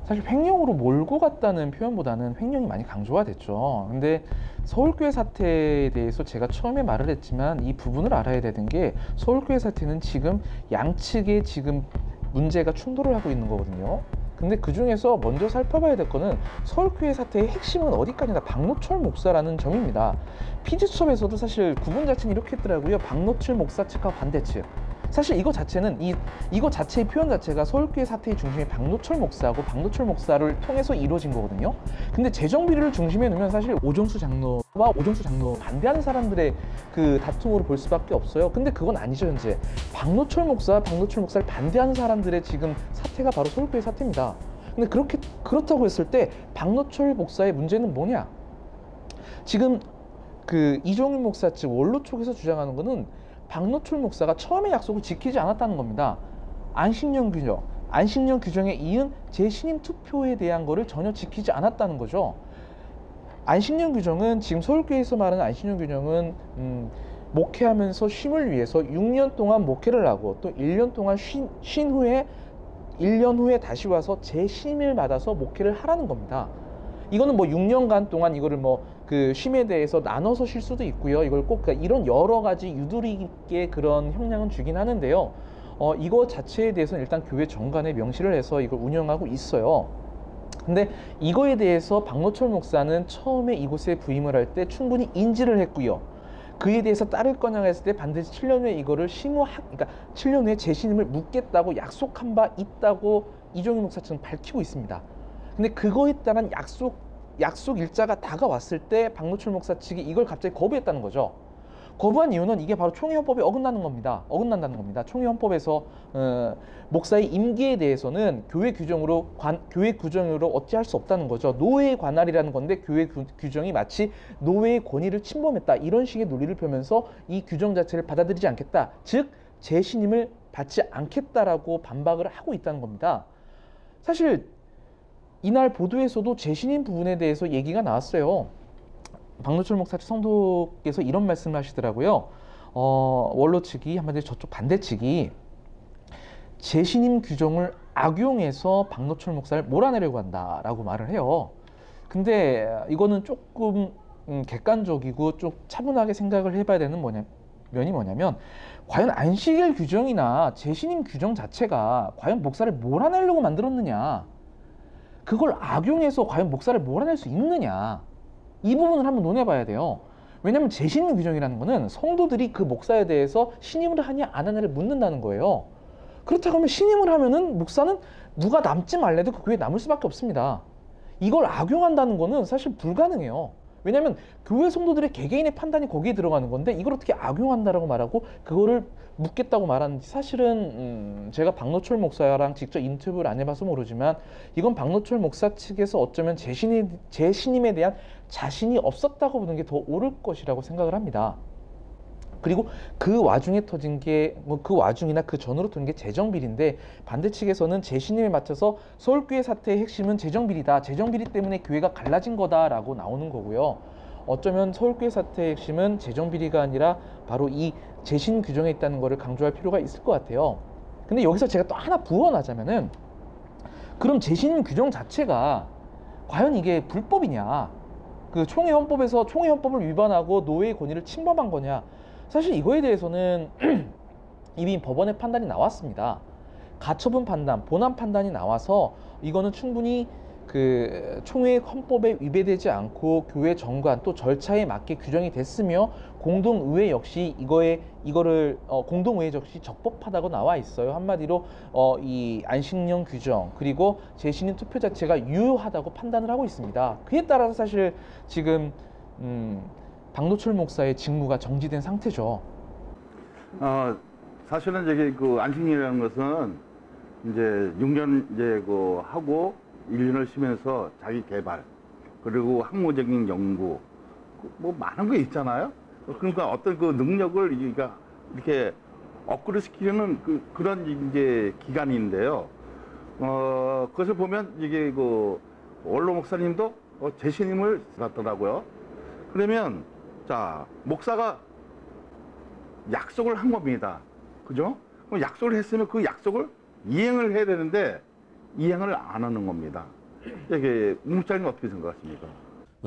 사실 횡령으로 몰고 갔다는 표현보다는 횡령이 많이 강조가 됐죠. 근데 서울교회 사태에 대해서 제가 처음에 말을 했지만 이 부분을 알아야 되는 게 서울교회 사태는 지금 양측의 지금 문제가 충돌을 하고 있는 거거든요. 근데 그 중에서 먼저 살펴봐야 될 거는 서울교회 사태의 핵심은 어디까지나 박노철 목사라는 점입니다. PD수첩에서도 사실 구분 자체는 이렇게 했더라고요. 박노철 목사 측과 반대 측. 사실 이거 자체는 이거 자체의 표현 자체가 서울교회 사태의 중심이 박노철 목사하고 박노철 목사를 통해서 이루어진 거거든요. 근데 재정 비리를 중심에 놓으면 사실 오정수 장로와 오정수 장로 반대하는 사람들의 그 다툼으로 볼 수밖에 없어요. 근데 그건 아니죠. 현재 박노철 목사를 반대하는 사람들의 지금 사태가 바로 서울교회 사태입니다. 근데 그렇다고 했을 때 박노철 목사의 문제는 뭐냐? 지금 그 이종윤 목사 측 원로 쪽에서 주장하는 거는 박노철 목사가 처음에 약속을 지키지 않았다는 겁니다. 안식년 규정에 이은 재신임 투표에 대한 거를 전혀 지키지 않았다는 거죠. 안식년 규정은 지금 서울교회에서 말하는 안식년 규정은 목회하면서 쉼을 위해서 6년 동안 목회를 하고 또 1년 동안 쉰 후에 1년 후에 다시 와서 재신임을 받아서 목회를 하라는 겁니다. 이거는 뭐 6년간 동안 이거를 뭐 그 쉼에 대해서 나눠서 쉴 수도 있고요. 이걸 꼭 이런 여러 가지 유도리 있게 그런 형량은 주긴 하는데요. 이거 자체에 대해서는 일단 교회 정관에 명시를 해서 이걸 운영하고 있어요. 근데 이거에 대해서 박노철 목사는 처음에 이곳에 부임을 할 때 충분히 인지를 했고요. 그에 대해서 따를 거냐 했을 때 반드시 7년 후에 이거를 그러니까 7년 후에 재신임을 묻겠다고 약속한 바 있다고 이종윤 목사 측은 밝히고 있습니다. 근데 그거에 따른 약속 일자가 다가왔을 때 박노철 목사 측이 이걸 갑자기 거부했다는 거죠. 거부한 이유는 이게 바로 총회헌법에 어긋난다는 겁니다. 총회헌법에서 목사의 임기에 대해서는 교회 규정으로 어찌할 수 없다는 거죠. 노회의 관할이라는 건데 교회 규정이 마치 노회의 권위를 침범했다 이런 식의 논리를 펴면서 이 규정 자체를 받아들이지 않겠다. 즉 재신임을 받지 않겠다라고 반박을 하고 있다는 겁니다. 사실 이날 보도에서도 재신임 부분에 대해서 얘기가 나왔어요. 박노철 목사 측 성도께서 이런 말씀을 하시더라고요. 원로 측이 한마디로 저쪽 반대 측이 재신임 규정을 악용해서 박노철 목사를 몰아내려고 한다라고 말을 해요. 근데 이거는 조금 객관적이고 좀 차분하게 생각을 해봐야 되는 면이 뭐냐면 과연 안식일 규정이나 재신임 규정 자체가 과연 목사를 몰아내려고 만들었느냐, 그걸 악용해서 과연 목사를 몰아낼 수 있느냐, 이 부분을 한번 논해봐야 돼요. 왜냐하면 재신임 규정이라는 거는 성도들이 그 목사에 대해서 신임을 하냐 안 하냐를 묻는다는 거예요. 그렇다고 하면 신임을 하면은 목사는 누가 남지 말래도 그 교회에 남을 수밖에 없습니다. 이걸 악용한다는 거는 사실 불가능해요. 왜냐하면 교회 성도들의 개개인의 판단이 거기에 들어가는 건데 이걸 어떻게 악용한다라고 말하고 그거를 묻겠다고 말하는지 사실은 제가 박노철 목사랑 직접 인터뷰를 안 해봐서 모르지만 이건 박노철 목사 측에서 어쩌면 제 신임에 대한 자신이 없었다고 보는 게 더 옳을 것이라고 생각을 합니다. 그리고 그 와중에 터진 게 뭐 그 와중이나 그 전으로 터진 게 재정비리인데 반대 측에서는 제 신임에 맞춰서 서울교회 사태의 핵심은 재정비리다. 재정비리 때문에 교회가 갈라진 거다라고 나오는 거고요. 어쩌면 서울교회 사태의 핵심은 재정비리가 아니라 바로 이 재신 규정에 있다는 것을 강조할 필요가 있을 것 같아요. 근데 여기서 제가 또 하나 부언하자면은 그럼 재신 규정 자체가 과연 이게 불법이냐? 그 총회 헌법에서 총회 헌법을 위반하고 노예의 권위를 침범한 거냐? 사실 이거에 대해서는 이미 법원의 판단이 나왔습니다. 가처분 판단, 본안 판단이 나와서 이거는 충분히 그 총회 헌법에 위배되지 않고 교회 정관 또 절차에 맞게 규정이 됐으며 공동의회 역시 이거를 공동의회 역시 적법하다고 나와 있어요. 한마디로 이 안식년 규정 그리고 재신임 투표 자체가 유효하다고 판단을 하고 있습니다. 그에 따라서 사실 지금 박노철 목사의 직무가 정지된 상태죠. 사실은 이게 그 안식년이라는 것은 이제 6년 이제 그 하고 1년을 쉬면서 자기 개발 그리고 학문적인 연구 뭐 많은 게 있잖아요. 그러니까 어떤 그 능력을 이렇게 업그레이드시키는 그런 이제 기간인데요. 그것을 보면 이게 그 원로 목사님도 재신임을 받더라고요. 그러면 자 목사가 약속을 한 겁니다. 그죠? 그럼 약속을 했으면 그 약속을 이행을 해야 되는데 이행을 안 하는 겁니다. 이게 목사님 어떻게 생각하십니까?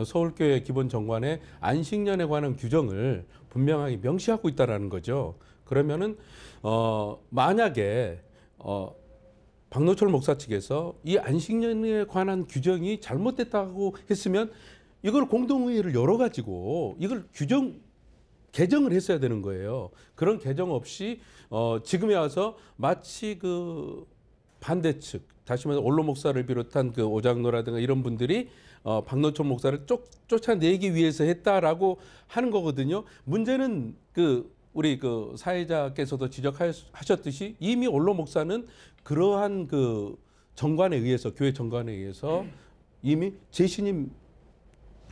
서울교회 기본 정관에 안식년에 관한 규정을 분명하게 명시하고 있다라는 거죠. 그러면은 만약에 박노철 목사 측에서 이 안식년에 관한 규정이 잘못됐다고 했으면 이걸 공동회의를 열어가지고 이걸 개정을 했어야 되는 거예요. 그런 개정 없이 지금에 와서 마치 그 반대측, 다시 말해서 원로 목사를 비롯한 그 오장로라든가 이런 분들이 박노철 목사를 쫓아내기 위해서 했다라고 하는 거거든요. 문제는 우리 그 사회자께서도 지적하셨듯이 이미 원로 목사는 그러한 그 정관에 의해서 교회 정관에 의해서 이미 재신임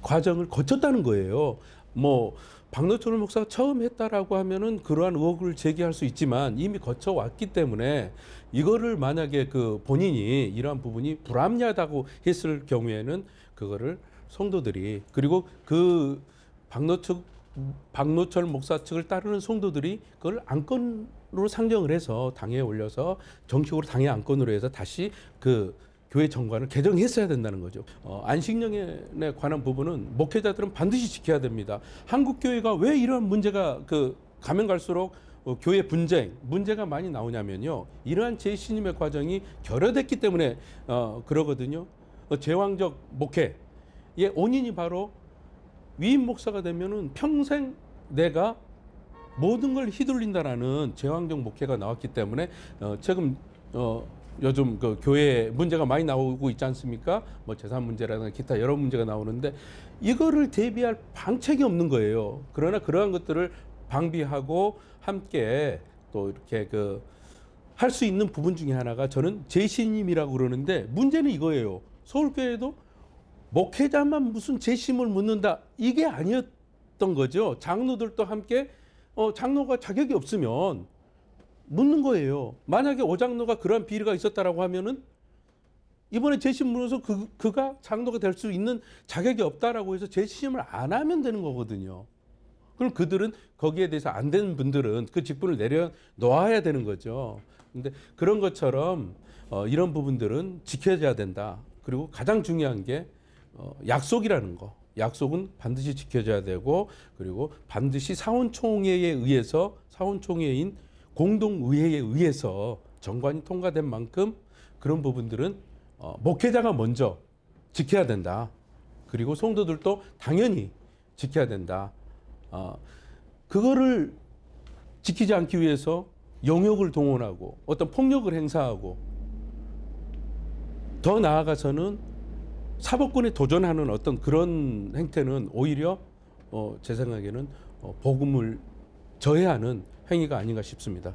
과정을 거쳤다는 거예요. 뭐 박노철 목사가 처음 했다라고 하면은 그러한 의혹을 제기할 수 있지만 이미 거쳐왔기 때문에 이거를 만약에 그 본인이 이러한 부분이 불합리하다고 했을 경우에는 그거를 성도들이 그리고 그 박노철 목사 측을 따르는 성도들이 그걸 안건으로 상정을 해서 당에 올려서 정식으로 당의 안건으로 해서 다시 그 교회 정관을 개정했어야 된다는 거죠. 안식년에 관한 부분은 목회자들은 반드시 지켜야 됩니다. 한국 교회가 왜 이런 문제가 가면 갈수록 교회 문제가 많이 나오냐면요. 이러한 재신임의 과정이 결여됐기 때문에 그러거든요. 제왕적 목회의 원인이 바로 위임 목사가 되면은 평생 내가 모든 걸 휘둘린다라는 제왕적 목회가 나왔기 때문에 최근 요즘 그 교회 문제가 많이 나오고 있지 않습니까? 뭐 재산 문제라든가 기타 여러 문제가 나오는데 이거를 대비할 방책이 없는 거예요. 그러나 그러한 것들을 방비하고 함께 또 이렇게 할 수 있는 부분 중에 하나가 저는 재신임이라고 그러는데 문제는 이거예요. 서울교회도 목회자만 무슨 재심을 묻는다 이게 아니었던 거죠. 장로들도 함께 장로가 자격이 없으면 묻는 거예요. 만약에 오장로가 그런 비리가 있었다라고 하면은 이번에 재심 물어서 그가 장로가 될 수 있는 자격이 없다라고 해서 재심을 안 하면 되는 거거든요. 그럼 그들은 거기에 대해서 안 되는 분들은 그 직분을 내려놓아야 되는 거죠. 근데 그런 것처럼 이런 부분들은 지켜져야 된다. 그리고 가장 중요한 게 약속이라는 거. 약속은 반드시 지켜져야 되고 그리고 반드시 사원총회에 의해서 사원총회인 공동의회에 의해서 정관이 통과된 만큼 그런 부분들은 목회자가 먼저 지켜야 된다. 그리고 성도들도 당연히 지켜야 된다. 그거를 지키지 않기 위해서 영역을 동원하고 어떤 폭력을 행사하고 더 나아가서는 사법권에 도전하는 어떤 그런 행태는 오히려 제 생각에는 복음을 저해하는 행위가 아닌가 싶습니다.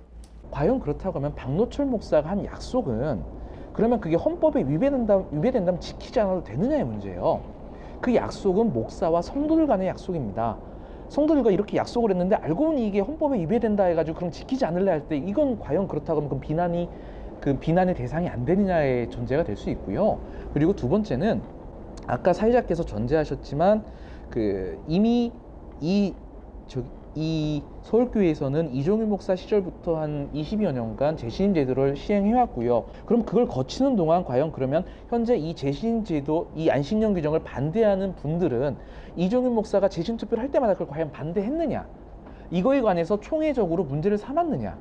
과연 그렇다고 하면 박노철 목사가 한 약속은 그러면 그게 헌법에 위배된다면 지키지 않아도 되느냐의 문제예요. 그 약속은 목사와 성도들 간의 약속입니다. 성도들과 이렇게 약속을 했는데 알고 보니 이게 헌법에 위배된다 해가지고 그럼 지키지 않을래 할 때 이건 과연 그렇다고 하면 그 비난의 대상이 안 되느냐의 전제가 될 수 있고요. 그리고 두 번째는 아까 사회자께서 전제하셨지만 이미 이 서울교회에서는 이종일 목사 시절부터 한 20여 년간 재신임 제도를 시행해왔고요. 그럼 그걸 거치는 동안 과연 그러면 현재 이 재신임 제도, 이 안식년 규정을 반대하는 분들은 이종일 목사가 재신 투표를 할 때마다 그걸 과연 반대했느냐? 이거에 관해서 총회적으로 문제를 삼았느냐?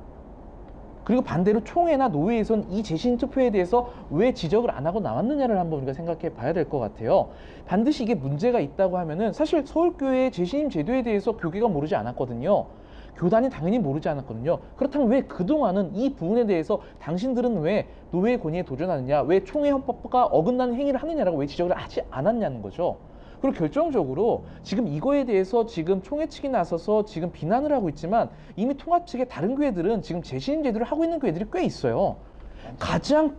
그리고 반대로 총회나 노회에선 이 재신 투표에 대해서 왜 지적을 안 하고 나왔느냐를 한번 우리가 생각해 봐야 될 것 같아요. 반드시 이게 문제가 있다고 하면은 사실 서울교회의 재신임 제도에 대해서 교계가 모르지 않았거든요. 교단이 당연히 모르지 않았거든요. 그렇다면 왜 그동안은 이 부분에 대해서 당신들은 왜 노회의 권위에 도전하느냐, 왜 총회 헌법과 어긋나는 행위를 하느냐라고 왜 지적을 하지 않았냐는 거죠. 그리고 결정적으로 지금 이거에 대해서 지금 총회 측이 나서서 지금 비난을 하고 있지만 이미 통합 측의 다른 교회들은 지금 재신임 제도를 하고 있는 교회들이 꽤 있어요. 가장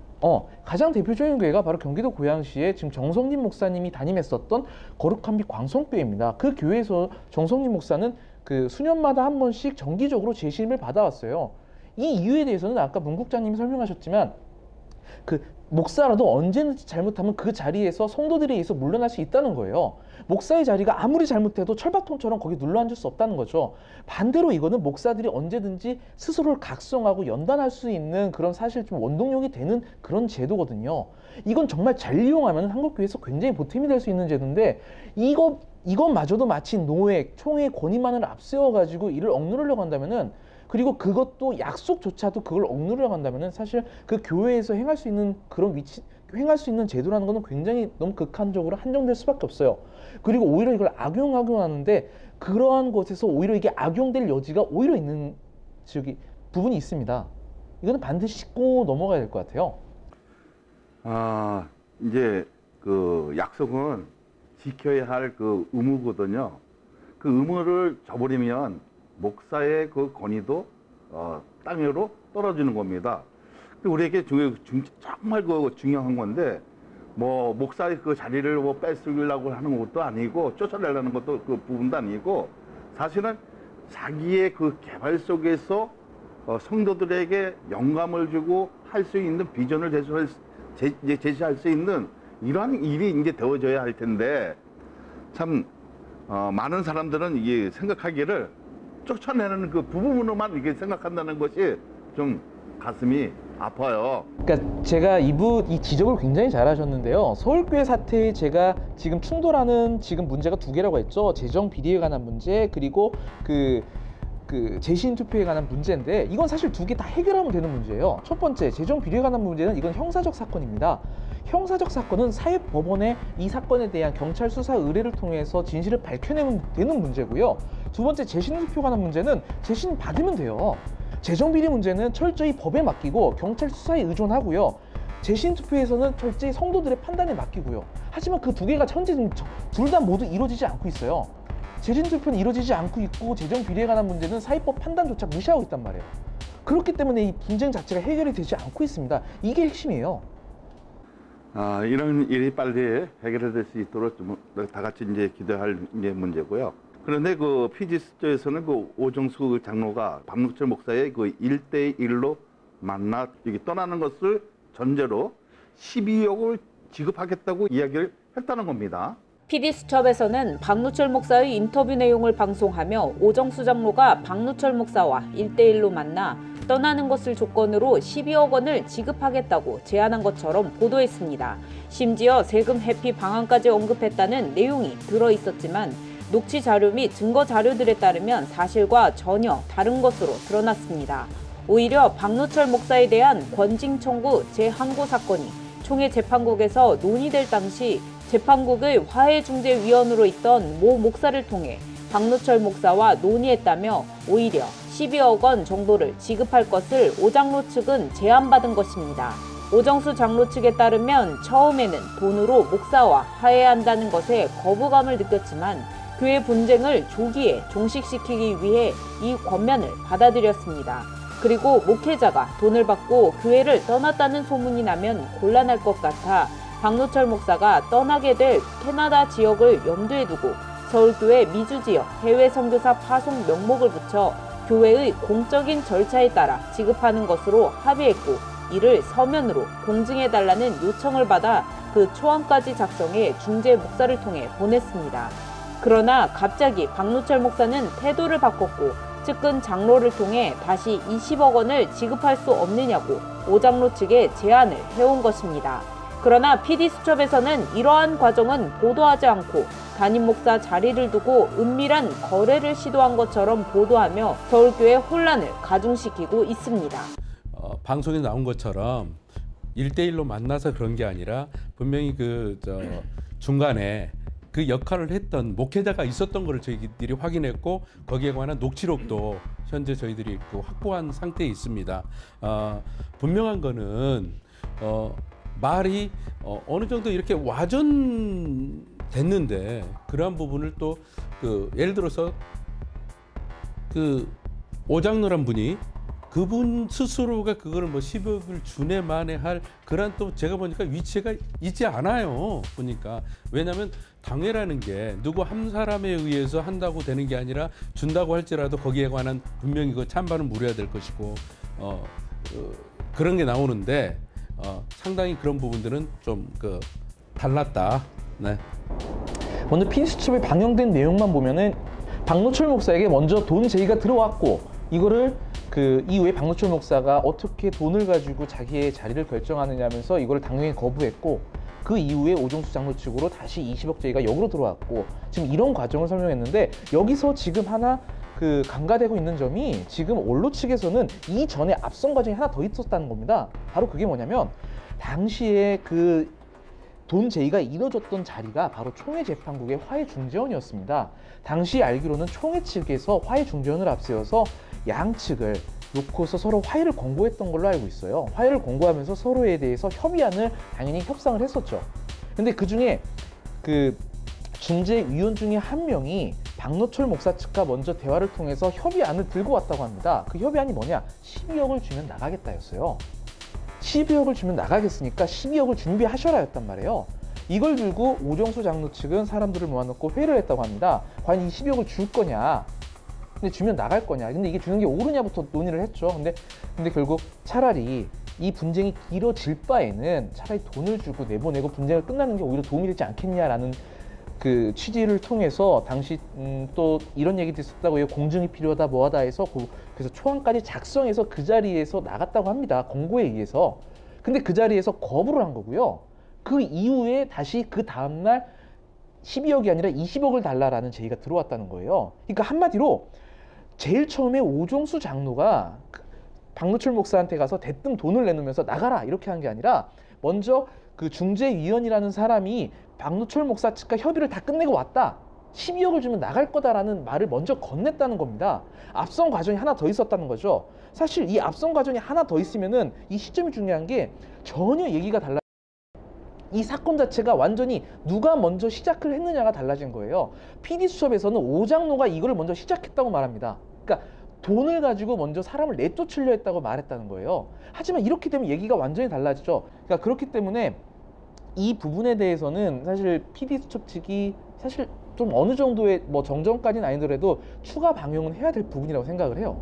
대표적인 교회가 바로 경기도 고양시에 지금 정성림 목사님이 담임했었던 거룩한 빛 광성교회입니다. 그 교회에서 정성림 목사는 그 수년마다 한 번씩 정기적으로 재신임을 받아왔어요. 이 이유에 대해서는 아까 문 국장님이 설명하셨지만 목사라도 언제든지 잘못하면 그 자리에서 성도들에 의해서 물러날 수 있다는 거예요. 목사의 자리가 아무리 잘못해도 철밥통처럼 거기 눌러앉을 수 없다는 거죠. 반대로 이거는 목사들이 언제든지 스스로를 각성하고 연단할 수 있는 그런 사실 좀 원동력이 되는 그런 제도거든요. 이건 정말 잘 이용하면 한국교회에서 굉장히 보탬이 될 수 있는 제도인데 이것마저도 마치 노회, 총회의 권위만을 앞세워가지고 이를 억누르려고 한다면은 그리고 그것도 약속조차도 그걸 억누르려고 한다면은 사실 그 교회에서 행할 수 있는 행할 수 있는 제도라는 거는 굉장히 너무 극한적으로 한정될 수밖에 없어요. 그리고 오히려 이걸 악용하는데 그러한 곳에서 오히려 이게 악용될 여지가 오히려 있는 부분이 있습니다. 이거는 반드시 짚고 넘어가야 될 것 같아요. 이제 그 약속은 지켜야 할 그 의무거든요. 그 의무를 저버리면 목사의 그 권위도 땅으로 떨어지는 겁니다. 우리에게 정말 그 중요한 건데 뭐 목사의 그 자리를 뭐 뺏으려고 하는 것도 아니고 쫓아내려는 것도 그 부분도 아니고 사실은 자기의 그 개발 속에서 성도들에게 영감을 주고 할 수 있는 비전을 제시할 수 있는 이러한 일이 이제 되어져야 할 텐데 참 많은 사람들은 이게 생각하기를 쫓아내는 그 부분으로만 이렇게 생각한다는 것이 좀 가슴이 아파요. 그러니까 제가 이 지적을 굉장히 잘하셨는데요. 서울교회 사태에 제가 지금 충돌하는 지금 문제가 두 개라고 했죠. 재정 비리에 관한 문제 그리고 그 재신 투표에 관한 문제인데 이건 사실 두 개 다 해결하면 되는 문제예요. 첫 번째 재정 비리에 관한 문제는 이건 형사적 사건입니다. 형사적 사건은 사회법원에 이 사건에 대한 경찰 수사 의뢰를 통해서 진실을 밝혀내면 되는 문제고요. 두 번째 재신 투표에 관한 문제는 재신 받으면 돼요. 재정 비리 문제는 철저히 법에 맡기고 경찰 수사에 의존하고요. 재신 투표에서는 철저히 성도들의 판단에 맡기고요. 하지만 그 두 개가 현재 둘 다 모두 이루어지지 않고 있어요. 재신 투표는 이루어지지 않고 있고 재정 비리에 관한 문제는 사회법 판단조차 무시하고 있단 말이에요. 그렇기 때문에 이 분쟁 자체가 해결이 되지 않고 있습니다. 이게 핵심이에요. 이런 일이 빨리 해결될 수 있도록 좀 다 같이 이제 기도할 이제 문제고요. 그런데 그 피지스토에서는 그 오정수 장로가 박노철 목사의 그 1대1로 만나 여기 떠나는 것을 전제로 12억을 지급하겠다고 이야기를 했다는 겁니다. PD수첩에서는 박노철 목사의 인터뷰 내용을 방송하며 오정수 장로가 박노철 목사와 1대1로 만나 떠나는 것을 조건으로 12억 원을 지급하겠다고 제안한 것처럼 보도했습니다. 심지어 세금 회피 방안까지 언급했다는 내용이 들어있었지만 녹취 자료 및 증거 자료들에 따르면 사실과 전혀 다른 것으로 드러났습니다. 오히려 박노철 목사에 대한 권징 청구 재항고 사건이 총회 재판국에서 논의될 당시 재판국의 화해중재위원으로 있던 모 목사를 통해 박노철 목사와 논의했다며 오히려 12억 원 정도를 지급할 것을 오 장로 측은 제안받은 것입니다. 오정수 장로 측에 따르면 처음에는 돈으로 목사와 화해한다는 것에 거부감을 느꼈지만 교회 분쟁을 조기에 종식시키기 위해 이 권면을 받아들였습니다. 그리고 목회자가 돈을 받고 교회를 떠났다는 소문이 나면 곤란할 것 같아 박노철 목사가 떠나게 될 캐나다 지역을 염두에 두고 서울교회 미주지역 해외 선교사 파송 명목을 붙여 교회의 공적인 절차에 따라 지급하는 것으로 합의했고, 이를 서면으로 공증해달라는 요청을 받아 그 초안까지 작성해 중재 목사를 통해 보냈습니다. 그러나 갑자기 박노철 목사는 태도를 바꿨고 측근 장로를 통해 다시 20억 원을 지급할 수 없느냐고 오 장로 측에 제안을 해온 것입니다. 그러나 PD수첩에서는 이러한 과정은 보도하지 않고 담임 목사 자리를 두고 은밀한 거래를 시도한 것처럼 보도하며 서울교회 혼란을 가중시키고 있습니다. 방송에 나온 것처럼 1대1로 만나서 그런 게 아니라 분명히 중간에 그 역할을 했던 목회자가 있었던 것을 저희들이 확인했고, 거기에 관한 녹취록도 현재 저희들이 확보한 상태에 있습니다. 분명한 거는 말이 어느 정도 이렇게 와전됐는데, 그러한 부분을 또 예를 들어서 오장로란 분이 그분 스스로가 그거를 10억을 주네 마네 할 그런, 또 제가 보니까 위치가 있지 않아요. 보니까. 왜냐하면 당회라는 게 누구 한 사람에 의해서 한다고 되는 게 아니라, 준다고 할지라도 거기에 관한 분명히 그 찬반은 물어야 될 것이고, 그런 게 나오는데 상당히 그런 부분들은 좀 달랐다. 네. 먼저 PD수첩에 방영된 내용만 보면은 박노철 목사에게 먼저 돈 제의가 들어왔고, 이거를 이후에 박노철 목사가 어떻게 돈을 가지고 자기의 자리를 결정하느냐면서 이거를 당연히 거부했고, 그 이후에 오정수 장로 측으로 다시 20억 제의가 역으로 들어왔고, 지금 이런 과정을 설명했는데, 여기서 지금 하나 간과되고 있는 점이, 지금 원로 측에서는 이전에 앞선 과정이 하나 더 있었다는 겁니다. 바로 그게 뭐냐면, 당시에 돈 제의가 이뤄졌던 자리가 바로 총회재판국의 화해중재원이었습니다. 당시 알기로는 총회 측에서 화해중재원을 앞세워서 양측을 놓고서 서로 화해를 권고했던 걸로 알고 있어요. 화해를 권고하면서 서로에 대해서 협의안을 당연히 협상을 했었죠. 근데 그 중에 중재위원 중에 한 명이 박노철 목사 측과 먼저 대화를 통해서 협의안을 들고 왔다고 합니다. 그 협의안이 뭐냐? 12억을 주면 나가겠다였어요. 12억을 주면 나가겠으니까 12억을 준비하셔라 였단 말이에요. 이걸 들고 오정수 장로 측은 사람들을 모아놓고 회의를 했다고 합니다. 과연 이 12억을 줄 거냐? 근데 주면 나갈 거냐? 근데 이게 주는 게 옳으냐부터 논의를 했죠. 근데 결국 차라리 이 분쟁이 길어질 바에는 차라리 돈을 주고 내보내고 분쟁을 끝나는 게 오히려 도움이 되지 않겠냐라는 취지를 통해서, 당시 또 이런 얘기도 있었다고요. 공증이 필요하다 뭐하다 해서 그래서 초안까지 작성해서 그 자리에서 나갔다고 합니다. 권고에 의해서. 근데 그 자리에서 거부를 한 거고요. 그 이후에 다시 그 다음날 12억이 아니라 20억을 달라라는 제의가 들어왔다는 거예요. 그러니까 한마디로 제일 처음에 오정수 장로가 박노철 목사한테 가서 대뜸 돈을 내놓으면서 나가라 이렇게 한 게 아니라, 먼저 중재위원이라는 사람이 박노철 목사 측과 협의를 다 끝내고 왔다, 12억을 주면 나갈 거다라는 말을 먼저 건넸다는 겁니다. 앞선 과정이 하나 더 있었다는 거죠. 사실 이 앞선 과정이 하나 더 있으면은 이 시점이 중요한 게, 전혀 얘기가 달라. 이 사건 자체가 완전히 누가 먼저 시작을 했느냐가 달라진 거예요. PD수첩에서는 오 장로가 이걸 먼저 시작했다고 말합니다. 그러니까 돈을 가지고 먼저 사람을 내쫓으려 했다고 말했다는 거예요. 하지만 이렇게 되면 얘기가 완전히 달라지죠. 그러니까 그렇기 때문에 이 부분에 대해서는 사실 PD수첩 측이 사실 좀 어느 정도의 정정까지는 아니더라도 추가 방영은 해야 될 부분이라고 생각을 해요.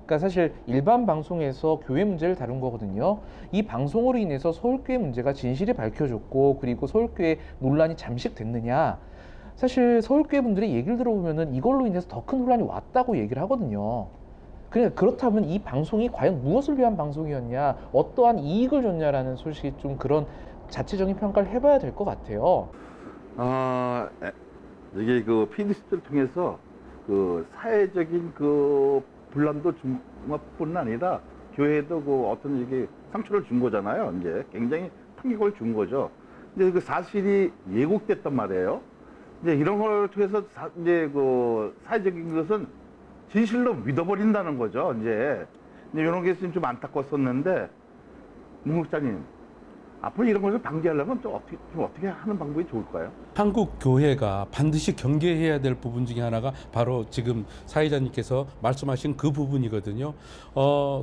그러니까 사실 일반 방송에서 교회 문제를 다룬 거거든요. 이 방송으로 인해서 서울교회 문제가 진실이 밝혀졌고, 그리고 서울교회 논란이 잠식됐느냐, 사실 서울교회 분들의 얘기를 들어보면은 이걸로 인해서 더 큰 혼란이 왔다고 얘기를 하거든요. 그러니까 그렇다면 이 방송이 과연 무엇을 위한 방송이었냐, 어떠한 이익을 줬냐라는 솔직히 좀 그런 자체적인 평가를 해봐야 될 것 같아요. 이게 PD수첩을 통해서 사회적인 분란도 준 것뿐 아니라 교회도 어떤 이게 상처를 준 거잖아요. 이제 굉장히 충격을 준 거죠. 근데 그 사실이 왜곡됐단 말이에요. 이제 이런 걸 통해서 사회적인 것은 진실로 믿어버린다는 거죠. 이제 이런 게 좀 안타까웠었는데, 문 목사님, 앞으로 이런 것을 방지하려면 좀 어떻게 하는 방법이 좋을까요? 한국 교회가 반드시 경계해야 될 부분 중에 하나가 바로 지금 사회자님께서 말씀하신 그 부분이거든요.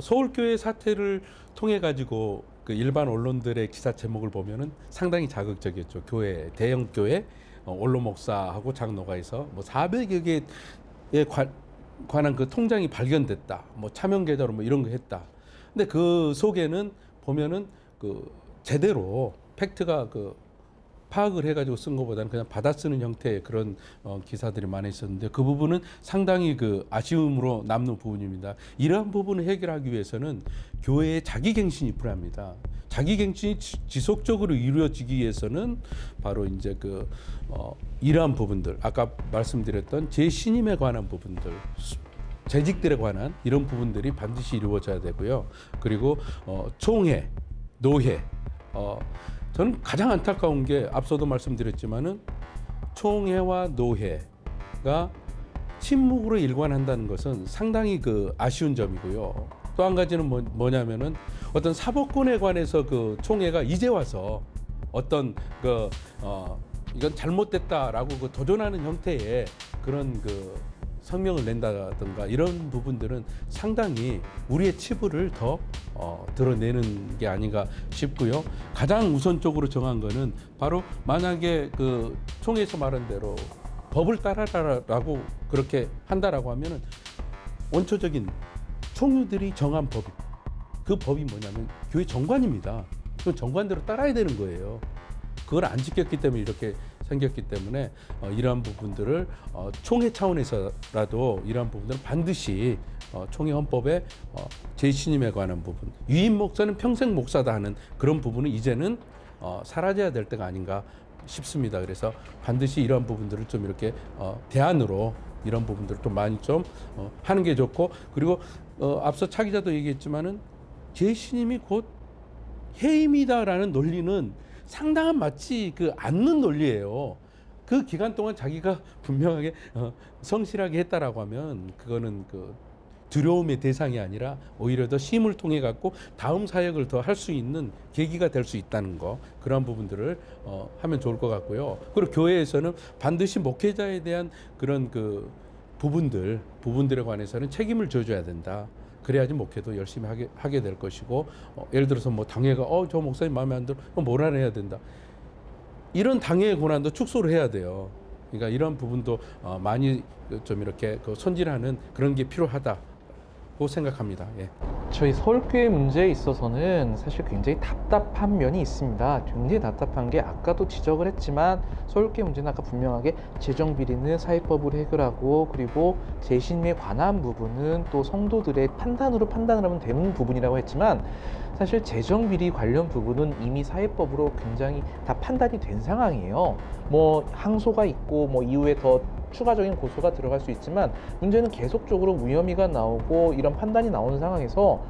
서울교회 사태를 통해 가지고 그 일반 언론들의 기사 제목을 보면은 상당히 자극적이었죠. 교회, 대형 교회 원로 목사하고 장로가에서 뭐 400여 개에 관한 그 통장이 발견됐다. 뭐 차명 계좌로 뭐 이런 거 했다. 근데 그 속에는 보면은 그 제대로 팩트가 그 파악을 해가지고 쓴 것보다는 그냥 받아 쓰는 형태의 그런 기사들이 많이 있었는데 그 부분은 상당히 그 아쉬움으로 남는 부분입니다. 이러한 부분을 해결하기 위해서는 교회의 자기갱신이 필요합니다. 자기갱신이 지속적으로 이루어지기 위해서는 바로 이제 그 이러한 부분들, 아까 말씀드렸던 재신임에 관한 부분들, 재직들에 관한 이런 부분들이 반드시 이루어져야 되고요. 그리고 총회, 노회, 저는 가장 안타까운 게 앞서도 말씀드렸지만은 총회와 노회가 침묵으로 일관한다는 것은 상당히 그 아쉬운 점이고요. 또 한 가지는 뭐냐면은 어떤 사법권에 관해서 그 총회가 이제 와서 어떤 그 이건 잘못됐다라고 그 도전하는 형태의 그런 그 성명을 낸다든가 이런 부분들은 상당히 우리의 치부를 더 드러내는 게 아닌가 싶고요. 가장 우선적으로 정한 거는 바로 만약에 그 총회에서 말한 대로 법을 따라라라고 그렇게 한다라고 하면은 원초적인 총유들이 정한 법, 그 법이 뭐냐면 교회 정관입니다. 그 정관대로 따라야 되는 거예요. 그걸 안 지켰기 때문에 이렇게 생겼기 때문에 이러한 부분들을 총회 차원에서라도 이러한 부분들을 반드시 총회 헌법에 재신임에 관한 부분, 유임 목사는 평생 목사다 하는 그런 부분은 이제는 사라져야 될 때가 아닌가 싶습니다. 그래서 반드시 이러한 부분들을 좀 이렇게 대안으로 이런 부분들을 좀 많이 좀 하는 게 좋고, 그리고 앞서 차 기자도 얘기했지만은 재신임이 곧 해임이다라는 논리는 상당한 마치 그 않는 논리예요. 그 기간 동안 자기가 분명하게 성실하게 했다라고 하면 그거는 그 두려움의 대상이 아니라 오히려 더 힘을 통해 갖고 다음 사역을 더 할 수 있는 계기가 될 수 있다는 거, 그런 부분들을 하면 좋을 것 같고요. 그리고 교회에서는 반드시 목회자에 대한 그런 그 부분들에 관해서는 책임을 져줘야 된다. 그래야지 목회도 열심히 하게 될 것이고, 예를 들어서 뭐 당회가 저 목사님 마음에 안 들어 몰아내야 된다. 이런 당회의 권한도 축소를 해야 돼요. 그러니까 이런 부분도 많이 좀 이렇게 손질하는 그런 게 필요하다고 생각합니다. 예. 저희 서울교회 문제에 있어서는 사실 굉장히 답답한 면이 있습니다. 굉장히 답답한 게 아까도 지적을 했지만 서울교회 문제는 아까 분명하게 재정비리는 사회법으로 해결하고, 그리고 재신임에 관한 부분은 또 성도들의 판단으로 판단을 하면 되는 부분이라고 했지만, 사실 재정비리 관련 부분은 이미 사회법으로 굉장히 다 판단이 된 상황이에요. 뭐 항소가 있고 뭐 이후에 더 추가적인 고소가 들어갈 수 있지만 문제는 계속적으로 무혐의가 나오고 이런 판단이 나오는 상황에서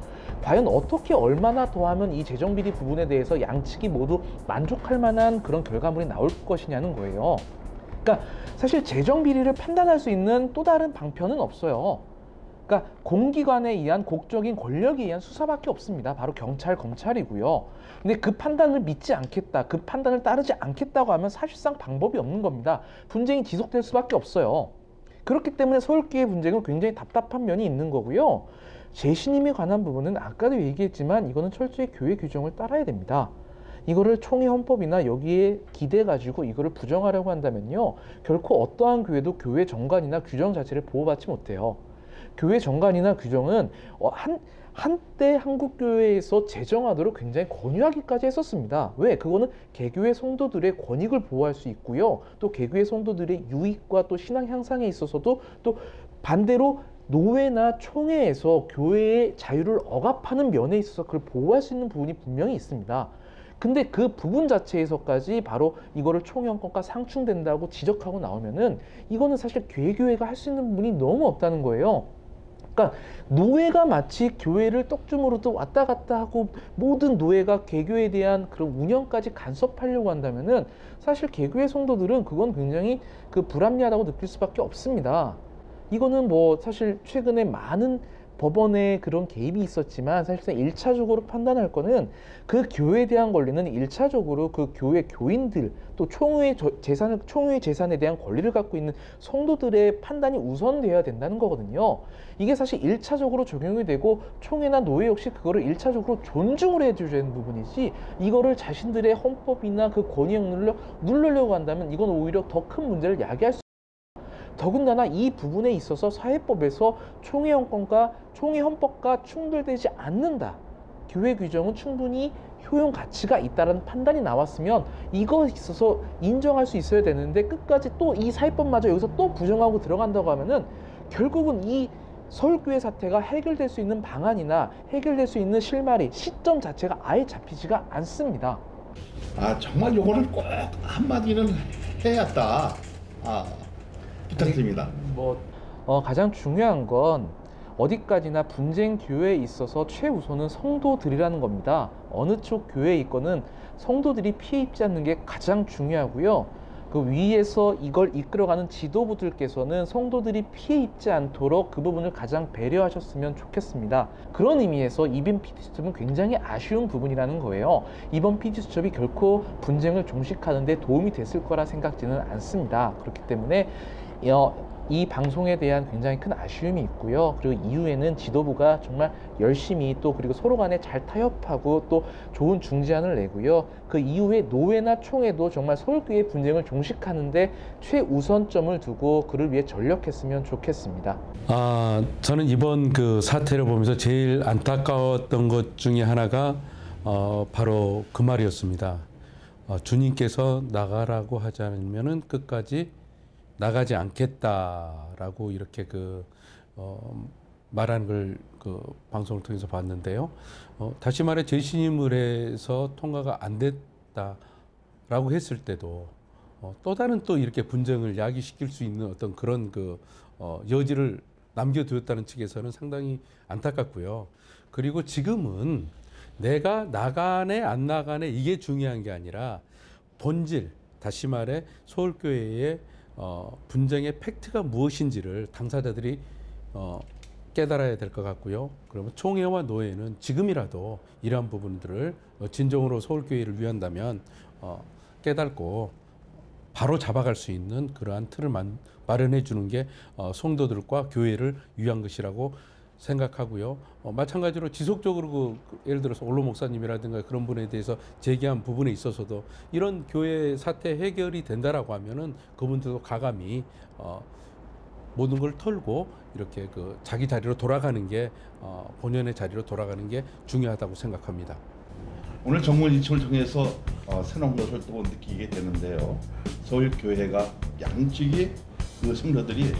과연 어떻게 얼마나 더 하면 이 재정비리 부분에 대해서 양측이 모두 만족할 만한 그런 결과물이 나올 것이냐는 거예요. 그러니까 사실 재정비리를 판단할 수 있는 또 다른 방편은 없어요. 그러니까 공기관에 의한 공적인 권력에 의한 수사밖에 없습니다. 바로 경찰, 검찰이고요. 근데 그 판단을 믿지 않겠다, 그 판단을 따르지 않겠다고 하면 사실상 방법이 없는 겁니다. 분쟁이 지속될 수밖에 없어요. 그렇기 때문에 서울교회 분쟁은 굉장히 답답한 면이 있는 거고요. 재신임에 관한 부분은 아까도 얘기했지만 이거는 철저히 교회 규정을 따라야 됩니다. 이거를 총회 헌법이나 여기에 기대 가지고 이거를 부정하려고 한다면요, 결코 어떠한 교회도 교회 정관이나 규정 자체를 보호받지 못해요. 교회 정관이나 규정은 한때 한국교회에서 제정하도록 굉장히 권유하기까지 했었습니다. 왜? 그거는 개교회 성도들의 권익을 보호할 수 있고요. 또 개교회 성도들의 유익과 또 신앙 향상에 있어서도 또 반대로 노회나 총회에서 교회의 자유를 억압하는 면에 있어서 그걸 보호할 수 있는 부분이 분명히 있습니다. 근데 그 부분 자체에서까지 바로 이거를 총회헌법과 상충된다고 지적하고 나오면은 이거는 사실 개교회가 할 수 있는 부분이 너무 없다는 거예요. 그러니까 노회가 마치 교회를 떡주무로도 왔다 갔다 하고 모든 노회가 개교에 대한 그런 운영까지 간섭하려고 한다면은 사실 개교회 성도들은 그건 굉장히 그 불합리하다고 느낄 수밖에 없습니다. 이거는 뭐 사실 최근에 많은 법원의 그런 개입이 있었지만 사실상 1차적으로 판단할 거는 그 교회에 대한 권리는 1차적으로 그 교회 교인들 또 총회의 재산에 대한 권리를 갖고 있는 성도들의 판단이 우선되어야 된다는 거거든요. 이게 사실 1차적으로 적용이 되고 총회나 노회 역시 그거를 1차적으로 존중을 해줘야 되는 부분이지 이거를 자신들의 헌법이나 그 권위형을 누르려고 한다면 이건 오히려 더 큰 문제를 야기할 수 더군다나 이 부분에 있어서 사회법에서 총회 헌법과 충돌되지 않는다. 교회 규정은 충분히 효용 가치가 있다는 판단이 나왔으면 이거에 있어서 인정할 수 있어야 되는데 끝까지 또 이 사회법마저 여기서 또 부정하고 들어간다고 하면은 결국은 이 서울교회 사태가 해결될 수 있는 방안이나 해결될 수 있는 실마리 시점 자체가 아예 잡히지가 않습니다. 정말 요거는 꼭 한마디는 해야겠다. 부탁드립니다. 가장 중요한 건 어디까지나 분쟁 교회에 있어서 최우선은 성도들이라는 겁니다. 어느 쪽 교회에 있거는 성도들이 피해 입지 않는 게 가장 중요하고요. 그 위에서 이걸 이끌어가는 지도부들께서는 성도들이 피해 입지 않도록 그 부분을 가장 배려하셨으면 좋겠습니다. 그런 의미에서 이번 PD수첩은 굉장히 아쉬운 부분이라는 거예요. 이번 PD수첩이 결코 분쟁을 종식하는 데 도움이 됐을 거라 생각지는 않습니다. 그렇기 때문에 이 방송에 대한 굉장히 큰 아쉬움이 있고요. 그리고 이후에는 지도부가 정말 열심히 또 그리고 서로 간에 잘 타협하고 또 좋은 중재안을 내고요. 그 이후에 노회나 총회도 정말 서울교회 분쟁을 종식하는데 최우선점을 두고 그를 위해 전력했으면 좋겠습니다. 저는 이번 그 사태를 보면서 제일 안타까웠던 것 중에 하나가 바로 그 말이었습니다. 주님께서 나가라고 하지 않으면은 끝까지 나가지 않겠다라고 이렇게 말하는 걸 그 방송을 통해서 봤는데요. 다시 말해 재신임을해서 통과가 안 됐다라고 했을 때도 또 다른 또 이렇게 분쟁을 야기시킬 수 있는 어떤 그런 여지를 남겨두었다는 측에서는 상당히 안타깝고요. 그리고 지금은 내가 나가네 안 나가네 이게 중요한 게 아니라 본질, 다시 말해 서울교회의 분쟁의 팩트가 무엇인지를 당사자들이 깨달아야 될 것 같고요. 그러면 총회와 노회는 지금이라도 이러한 부분들을 진정으로 서울교회를 위한다면 깨닫고 바로 잡아갈 수 있는 그러한 틀을 마련해 주는 게 성도들과 교회를 위한 것이라고 생각하고요. 마찬가지로 지속적으로 예를 들어서 올로 목사님이라든가 그런 분에 대해서 제기한 부분에 있어서도 이런 교회 사태 해결이 된다라고 하면은 그분들도 가감히 모든 걸 털고 이렇게 자기 자리로 돌아가는 게 본연의 자리로 돌아가는 게 중요하다고 생각합니다. 오늘 정문 이침을 통해서 새로운 것을 또 느끼게 되는데요. 서울교회가 양쪽의 그 성도들이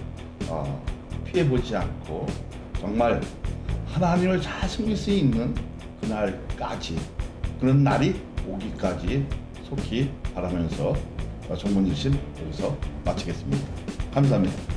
피해보지 않고 정말 하나님을 잘 섬길 수 있는 그날까지 그런 날이 오기까지 속히 바라면서 정문 이침 여기서 마치겠습니다. 감사합니다.